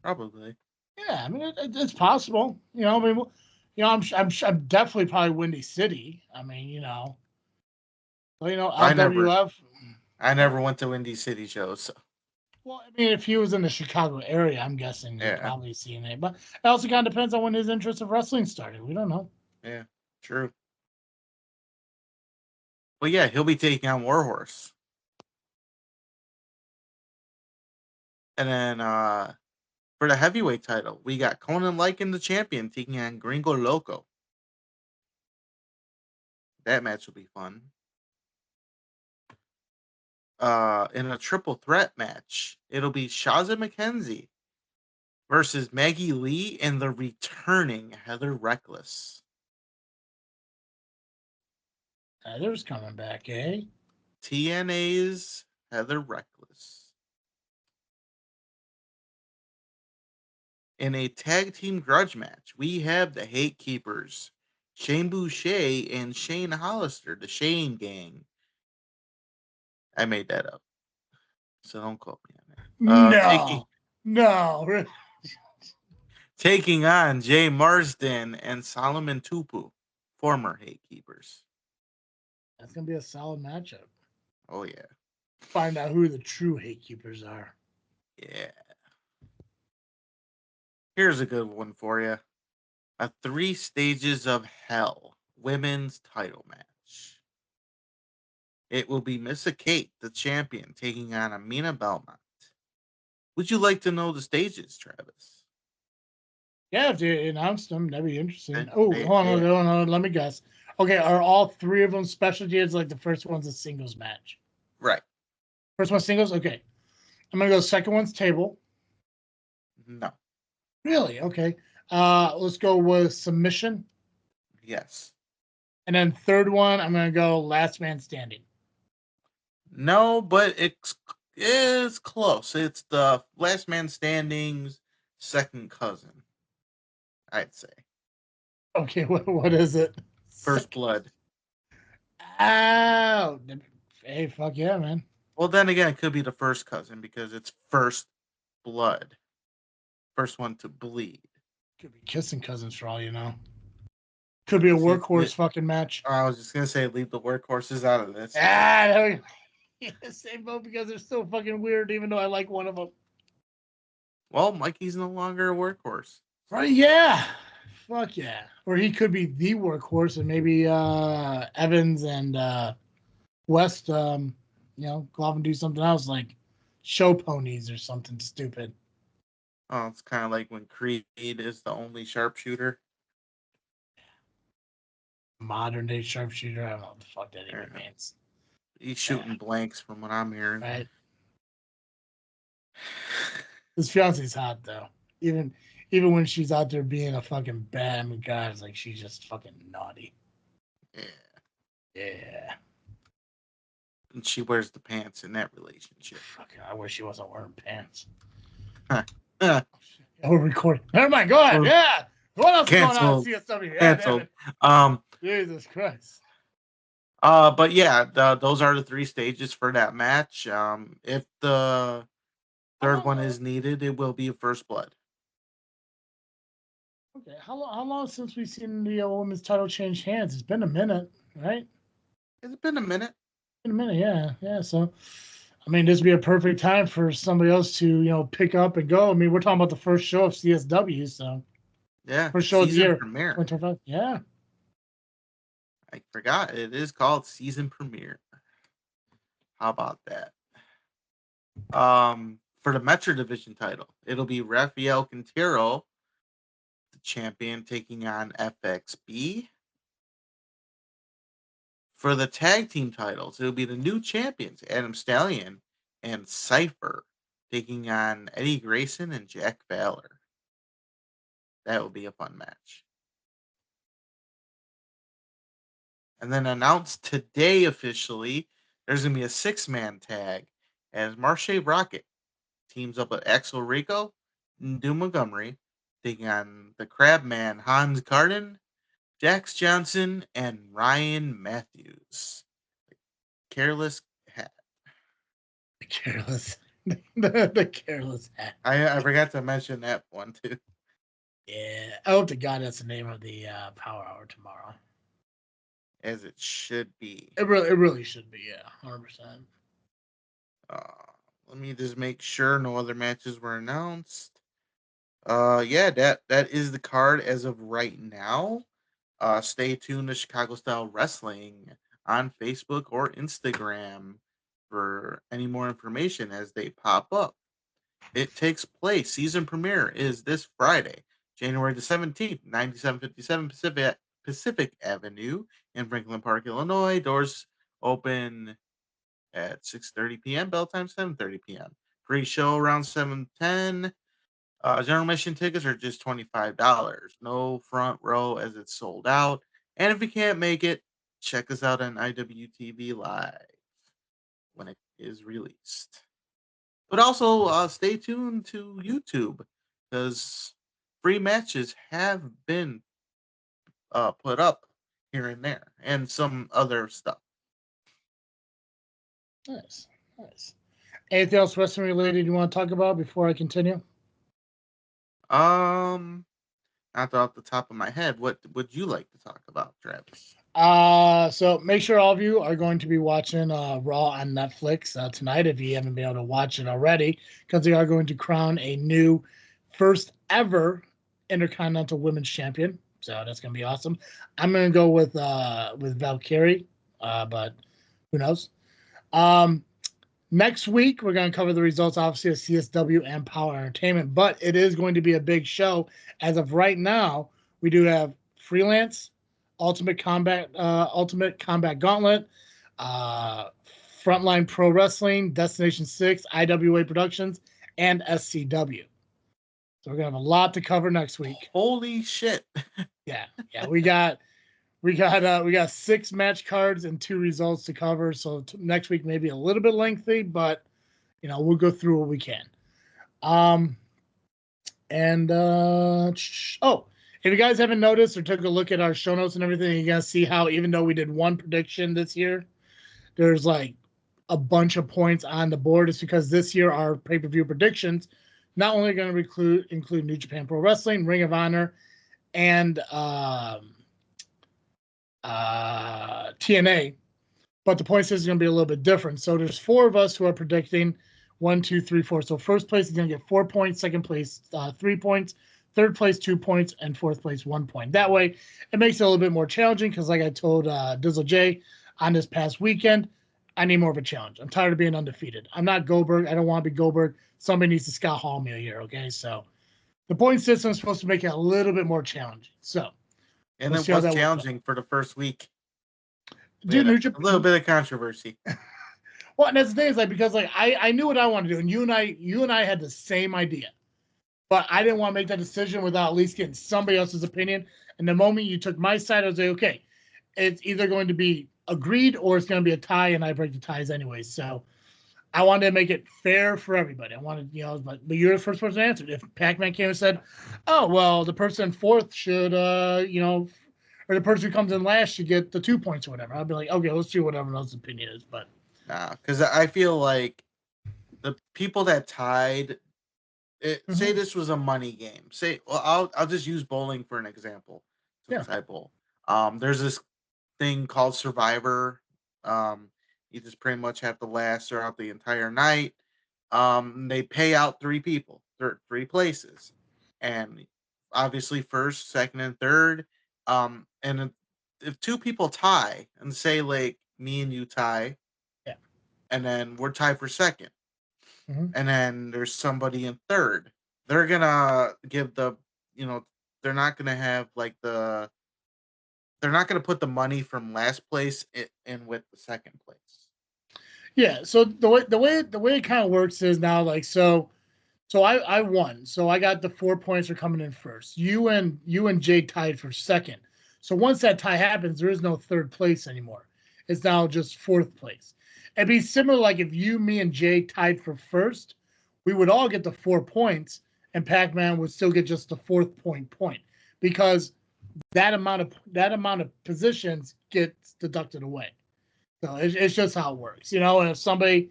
[SPEAKER 4] Probably.
[SPEAKER 3] Yeah, I mean, it's possible. I'm definitely probably Windy City. I mean, LWF.
[SPEAKER 4] I never went to Windy City shows. So.
[SPEAKER 3] Well, I mean, if he was in the Chicago area, I'm guessing you'd probably seen it. But it also kind of depends on when his interest of wrestling started. We don't know.
[SPEAKER 4] Yeah, true. But yeah, he'll be taking on Warhorse. And then for the heavyweight title, we got Conan Lycan, the champion, taking on Gringo Loco. That match will be fun. In a triple threat match, it'll be Shazza McKenzie versus Maggie Lee and the returning Heather Reckless.
[SPEAKER 3] Heather's coming back, eh?
[SPEAKER 4] TNA's Heather Reckless. In a tag team grudge match, we have the Hate Keepers, Shane Boucher and Shane Hollister, the Shane Gang. I made that up, so don't quote me on that.
[SPEAKER 3] No.
[SPEAKER 4] Taking on Jay Marsden and Solomon Tupu, former Hate Keepers.
[SPEAKER 3] That's going to be a solid matchup.
[SPEAKER 4] Oh, yeah.
[SPEAKER 3] Find out who the true Hate Keepers are.
[SPEAKER 4] Yeah. Here's a good one for you. A 3 Stages of Hell women's title match. It will be Missa Kate, the champion, taking on Amina Belmont. Would you like to know the stages, Travis?
[SPEAKER 3] Yeah, if you announced them, that'd be interesting. Hold on, let me guess. Okay, are all 3 of them specialties? Like the first one's a singles match?
[SPEAKER 4] Right.
[SPEAKER 3] First one's singles? Okay. I'm going to go second one's table.
[SPEAKER 4] No.
[SPEAKER 3] Really? Okay. Let's go with submission.
[SPEAKER 4] Yes.
[SPEAKER 3] And then third one, I'm going to go last man standing.
[SPEAKER 4] No, but it is close. It's the last man standing's second cousin, I'd say.
[SPEAKER 3] Okay, what is it?
[SPEAKER 4] First blood.
[SPEAKER 3] Oh, hey, fuck yeah, man.
[SPEAKER 4] Well, then again, it could be the first cousin because it's first blood. First one to bleed.
[SPEAKER 3] Could be kissing cousins for all you know. Could be a workhorse fucking match.
[SPEAKER 4] I was just going to say, leave the workhorses out of this.
[SPEAKER 3] Ah, same boat because they're so fucking weird, even though I like one of them.
[SPEAKER 4] Well, Mikey's no longer a workhorse.
[SPEAKER 3] Right, yeah. Fuck yeah. Or he could be the workhorse, and maybe Evans and West, go off and do something else like show ponies or something stupid.
[SPEAKER 4] Oh, it's kind of like when Creed is the only sharpshooter.
[SPEAKER 3] Modern day sharpshooter. I don't know what the fuck that even means.
[SPEAKER 4] He's shooting blanks from what I'm hearing.
[SPEAKER 3] Right. His fiance's hot though. Even when she's out there being a fucking bad, I mean, God, it's like she's just fucking naughty.
[SPEAKER 4] Yeah.
[SPEAKER 3] Yeah.
[SPEAKER 4] And she wears the pants in that relationship.
[SPEAKER 3] Fucking, I wish she wasn't wearing pants.
[SPEAKER 4] Oh,
[SPEAKER 3] we're recording. Never mind. Go ahead. Yeah. What else
[SPEAKER 4] canceled.
[SPEAKER 3] is going on at CSW?
[SPEAKER 4] Canceled.
[SPEAKER 3] Jesus Christ.
[SPEAKER 4] But yeah, those are the three stages for that match. If the third one is needed, it will be a first blood.
[SPEAKER 3] Okay. How long since we've seen the women's title change hands? It's been a minute, right?
[SPEAKER 4] It's been a minute.
[SPEAKER 3] Yeah. So, I mean, this would be a perfect time for somebody else to, pick up and go. I mean, we're talking about the first show of CSW, so
[SPEAKER 4] yeah,
[SPEAKER 3] first show of the year.
[SPEAKER 4] Premiere.
[SPEAKER 3] 2025. Yeah.
[SPEAKER 4] I forgot it is called season premiere. How about that? For the Metro Division title, it'll be Rafael Quintero, the champion, taking on FXB. For the tag team titles, it'll be the new champions, Adam Stallion and Cypher, taking on Eddie Grayson and Jack Fowler. That will be a fun match. And then announced today officially, there's going to be a 6-man tag as Marche Rocket teams up with Axel Rico and Doom Montgomery, taking on the Crabman Hans Carden, Jax Johnson, and Ryan Matthews. Careless hat.
[SPEAKER 3] The careless. the careless hat.
[SPEAKER 4] I forgot to mention that one too.
[SPEAKER 3] Yeah. I hope to God that's the name of the Power Hour tomorrow.
[SPEAKER 4] As it should be.
[SPEAKER 3] It really should be, yeah. 100%.
[SPEAKER 4] Let me just make sure no other matches were announced. Yeah, that is the card as of right now. Stay tuned to Chicago Style Wrestling on Facebook or Instagram for any more information as they pop up. It takes place. Season premiere is this Friday, January the 17th, 9757 Pacific Avenue in Franklin Park, Illinois. Doors open at 6:30 p.m. Bell time 7:30 p.m. Pre-show around 7:10. General admission tickets are just $25. No front row as it's sold out. And if you can't make it, check us out on IWTV Live when it is released. But also stay tuned to YouTube because free matches have been put up here and there and some other stuff.
[SPEAKER 3] Nice. Anything else wrestling related you want to talk about before I continue?
[SPEAKER 4] Not off the top of my head. What would you like to talk about, Travis?
[SPEAKER 3] So make sure all of you are going to be watching Raw on Netflix tonight if you haven't been able to watch it already, because they are going to crown a new first ever Intercontinental Women's Champion. So that's gonna be awesome. I'm gonna go with Valkyrie, but who knows? Next week we're gonna cover the results, obviously, of CSW and Power Entertainment, but it is going to be a big show. As of right now, we do have Freelance, Ultimate Combat Gauntlet, Frontline Pro Wrestling, Destination 6, IWA Productions, and SCW. So we're gonna have a lot to cover next week.
[SPEAKER 4] Holy shit!
[SPEAKER 3] Yeah, we got We got 6 match cards and 2 results to cover. So next week may be a little bit lengthy, but we'll go through what we can. If you guys haven't noticed or took a look at our show notes and everything, you're gonna see how even though we did one prediction this year, there's like a bunch of points on the board. It's because this year our pay-per-view predictions not only going to include New Japan Pro Wrestling, Ring of Honor, and TNA, but the point system is going to be a little bit different. So there's 4 of us who are predicting 1, 2, 3, 4. So first place is going to get 4 points, second place 3 points, third place 2 points, and fourth place 1 point. That way, it makes it a little bit more challenging because, like I told Dizzle J on this past weekend, I need more of a challenge. I'm tired of being undefeated. I'm not Goldberg. I don't want to be Goldberg. Somebody needs to Scott Hall me a year, okay? So the point system is supposed to make it a little bit more challenging. So,
[SPEAKER 4] and it was challenging for the first week.
[SPEAKER 3] Dude,
[SPEAKER 4] a little bit of controversy.
[SPEAKER 3] Well, and that's the thing is because I knew what I wanted to do, and you and I had the same idea, but I didn't want to make that decision without at least getting somebody else's opinion. And the moment you took my side, I was like, okay, it's either going to be agreed or it's going to be a tie, and I break the ties anyway. So I wanted to make it fair for everybody. I wanted, but you're the first person to answer. If Pacman came and said, "Oh, well, the person in fourth should, or the person who comes in last should get the 2 points or whatever," I'd be like, okay, let's do whatever else's opinion is. But
[SPEAKER 4] because I feel like the people that tied, say this was a money game. I'll just use bowling for an example. Since I bowl, there's this thing called Survivor. You just pretty much have to last throughout the entire night. They pay out 3 people, 3 places, and obviously first, second, and third. And if 2 people tie, and say like me and you tie, and then we're tied for second, and then there's somebody in third, they're gonna give they're not gonna have they're not going to put the money from last place in with the second place.
[SPEAKER 3] Yeah. So the way it kind of works is now so I won. So I got the 4 points for coming in first. You and Jay tied for second. So once that tie happens, there is no third place anymore. It's now just fourth place. It'd be similar like if you, me, and Jay tied for first, we would all get the 4 points, and Pacman would still get just the 4th point because that amount of positions gets deducted away. So it's just how it works, And if somebody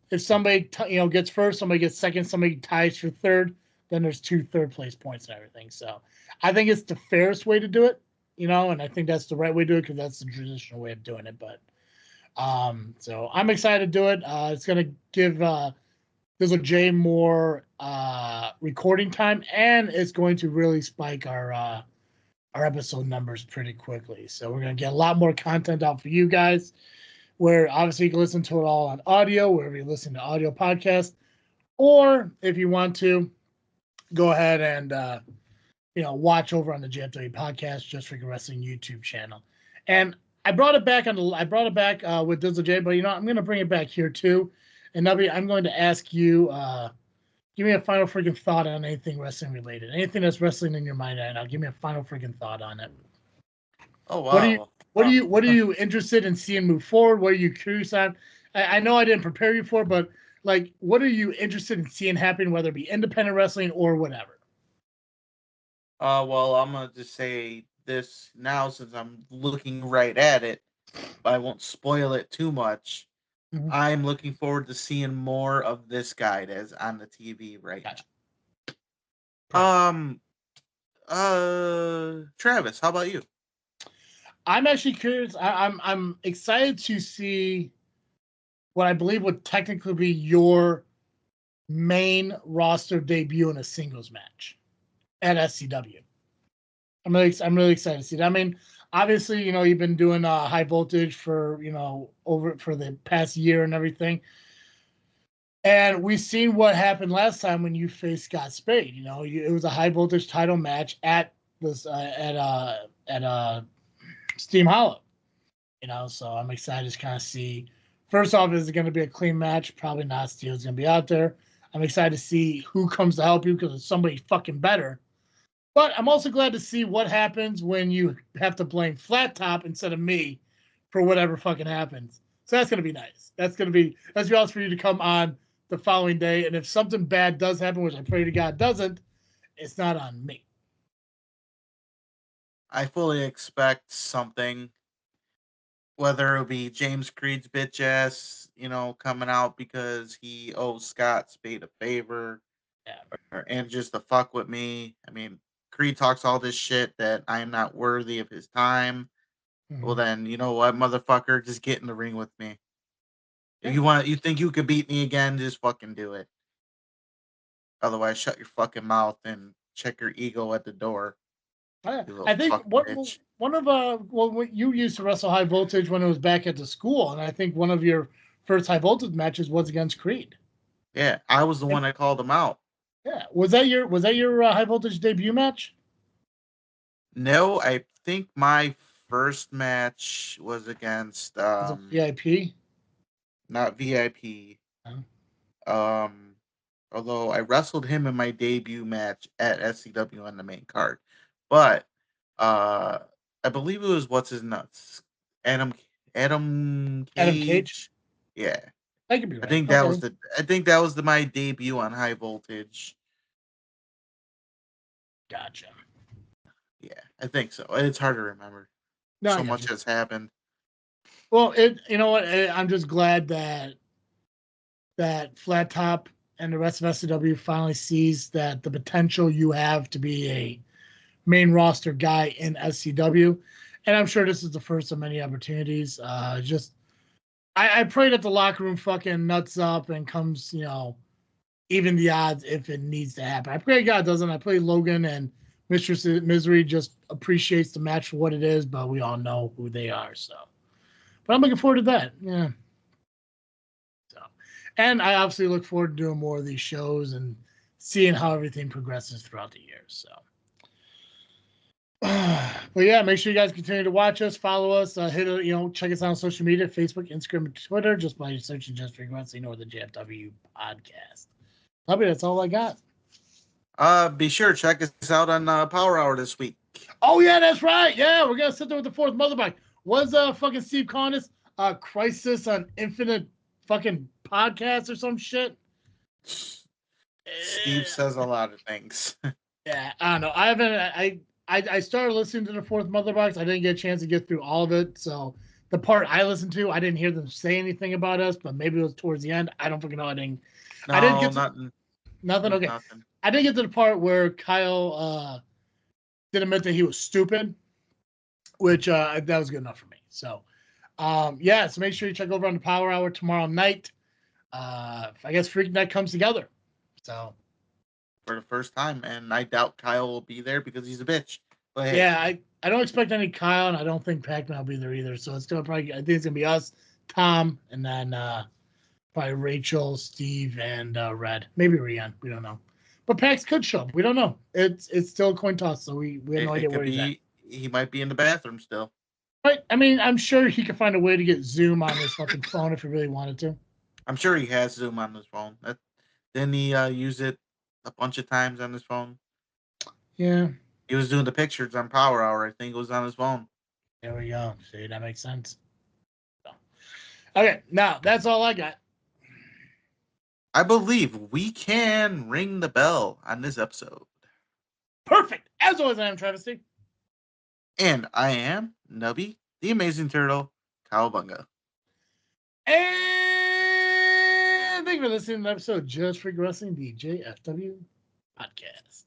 [SPEAKER 3] gets first, somebody gets second, somebody ties for third, then there's 2 third place points and everything. So I think it's the fairest way to do it, and I think that's the right way to do it because that's the traditional way of doing it. But so I'm excited to do it. It's gonna give Dizzle J more recording time, and it's going to really spike our episode numbers pretty quickly. So we're going to get a lot more content out for you guys, where obviously you can listen to it all on audio, wherever you listen to audio podcasts, or if you want to, go ahead and watch over on the JFW Podcast, Just Freaking Wrestling YouTube channel. And I brought it back with Dizzle J, but I'm going to bring it back here too. And Nubby, I'm going to ask you, give me a final freaking thought on anything wrestling related. Anything that's wrestling in your mind right now, give me a final freaking thought on it.
[SPEAKER 4] Oh wow!
[SPEAKER 3] What are you interested in seeing move forward? What are you curious on? I know I didn't prepare you for, but what are you interested in seeing happen, whether it be independent wrestling or whatever?
[SPEAKER 4] Well, I'm gonna just say this now since I'm looking right at it, but I won't spoil it too much. I'm looking forward to seeing more of this guy that's on the TV right now. Travis, how about you?
[SPEAKER 3] I'm actually curious. I'm excited to see what I believe would technically be your main roster debut in a singles match at SCW. I'm really excited to see that. I mean, obviously, you've been doing high voltage for for the past year and everything, and we've seen what happened last time when you faced Scott Spade. It was a high voltage title match at this at Steam Hollow. So I'm excited to kind of see. First off, is it going to be a clean match? Probably not. Steel's going to be out there. I'm excited to see who comes to help you because it's somebody fucking better. But I'm also glad to see what happens when you have to blame Flat Top instead of me for whatever fucking happens. So that's going to be nice. That's awesome for you to come on the following day. And if something bad does happen, which I pray to God doesn't, it's not on me.
[SPEAKER 4] I fully expect something, whether it'll be James Creed's bitch ass, coming out because he owes Scott Spade a favor, and just to fuck with me. I mean, Creed talks all this shit that I am not worthy of his time.
[SPEAKER 3] Mm-hmm.
[SPEAKER 4] Well, then you know what, motherfucker, just get in the ring with me. If you think you could beat me again, just fucking do it. Otherwise, shut your fucking mouth and check your ego at the door.
[SPEAKER 3] I think one of you used to wrestle High Voltage when it was back at the school, and I think one of your first High Voltage matches was against Creed.
[SPEAKER 4] Yeah, I was the one that called him out.
[SPEAKER 3] Yeah, was that your High Voltage debut match?
[SPEAKER 4] No, I think my first match was against
[SPEAKER 3] Was it VIP?
[SPEAKER 4] Not VIP. Although I wrestled him in my debut match at SCW on the main card. But I believe it was what's his nuts? Adam Cage?
[SPEAKER 3] Adam Cage?
[SPEAKER 4] Yeah.
[SPEAKER 3] That could be right.
[SPEAKER 4] I think that was my debut on High Voltage.
[SPEAKER 3] Gotcha.
[SPEAKER 4] Yeah, I think so. It's hard to remember.
[SPEAKER 3] No,
[SPEAKER 4] so much has happened.
[SPEAKER 3] Well, you know what? I'm just glad that Flat Top and the rest of SCW finally sees that the potential you have to be a main roster guy in SCW. And I'm sure this is the first of many opportunities. I pray that the locker room fucking nuts up and comes, even the odds if it needs to happen. I pray God doesn't. I pray Logan and Mistress Misery just appreciates the match for what it is, but we all know who they are. So, but I'm looking forward to that. Yeah. So, and I obviously look forward to doing more of these shows and seeing how everything progresses throughout the year. So, but yeah, make sure you guys continue to watch us, follow us, check us out on social media, Facebook, Instagram, and Twitter, just by searching Just Freak Wrestling or the JFW Podcast. Nubby, that's all I got.
[SPEAKER 4] Be sure to check us out on Power Hour this week.
[SPEAKER 3] Oh yeah, that's right. Yeah, we're gonna sit there with the fourth motherfucker. Was fucking Steve calling us Crisis on Infinite fucking podcast or some shit?
[SPEAKER 4] Steve says a lot of things.
[SPEAKER 3] Yeah, I don't know. I haven't. I started listening to the fourth Motherbox. I didn't get a chance to get through all of it. So the part I listened to, I didn't hear them say anything about us, but maybe it was towards the end. I don't fucking know. I didn't get
[SPEAKER 4] nothing.
[SPEAKER 3] Nothing. Okay.
[SPEAKER 4] Nothing.
[SPEAKER 3] I didn't get to the part where Kyle did admit that he was stupid, which that was good enough for me. So, so make sure you check over on the Power Hour tomorrow night. I guess Freak Night comes together. So.
[SPEAKER 4] For the first time, and I doubt Kyle will be there because he's a bitch. But hey.
[SPEAKER 3] Yeah, I don't expect any Kyle, and I don't think Pacman will be there either. So it's gonna I think it's gonna be us, Tom, and then probably Rachel, Steve, and Red. Maybe Rian. We don't know. But Pax could show up. We don't know. It's still a coin toss, so we have no idea where he's at.
[SPEAKER 4] He might be in the bathroom still.
[SPEAKER 3] Right. I mean, I'm sure he could find a way to get Zoom on his fucking phone if he really wanted to.
[SPEAKER 4] I'm sure he has Zoom on his phone. Didn't he use it a bunch of times on his phone?
[SPEAKER 3] Yeah.
[SPEAKER 4] He was doing the pictures on Power Hour. I think it was on his phone.
[SPEAKER 3] There we go. See, that makes sense. So. Okay, now that's all I got.
[SPEAKER 4] I believe we can ring the bell on this episode.
[SPEAKER 3] Perfect. As always, I am Travesty.
[SPEAKER 4] And I am Nubby, the Amazing Turtle, Cowabunga.
[SPEAKER 3] And thank you for listening to the episode of Just Freak Wrestling, the JFW Podcast.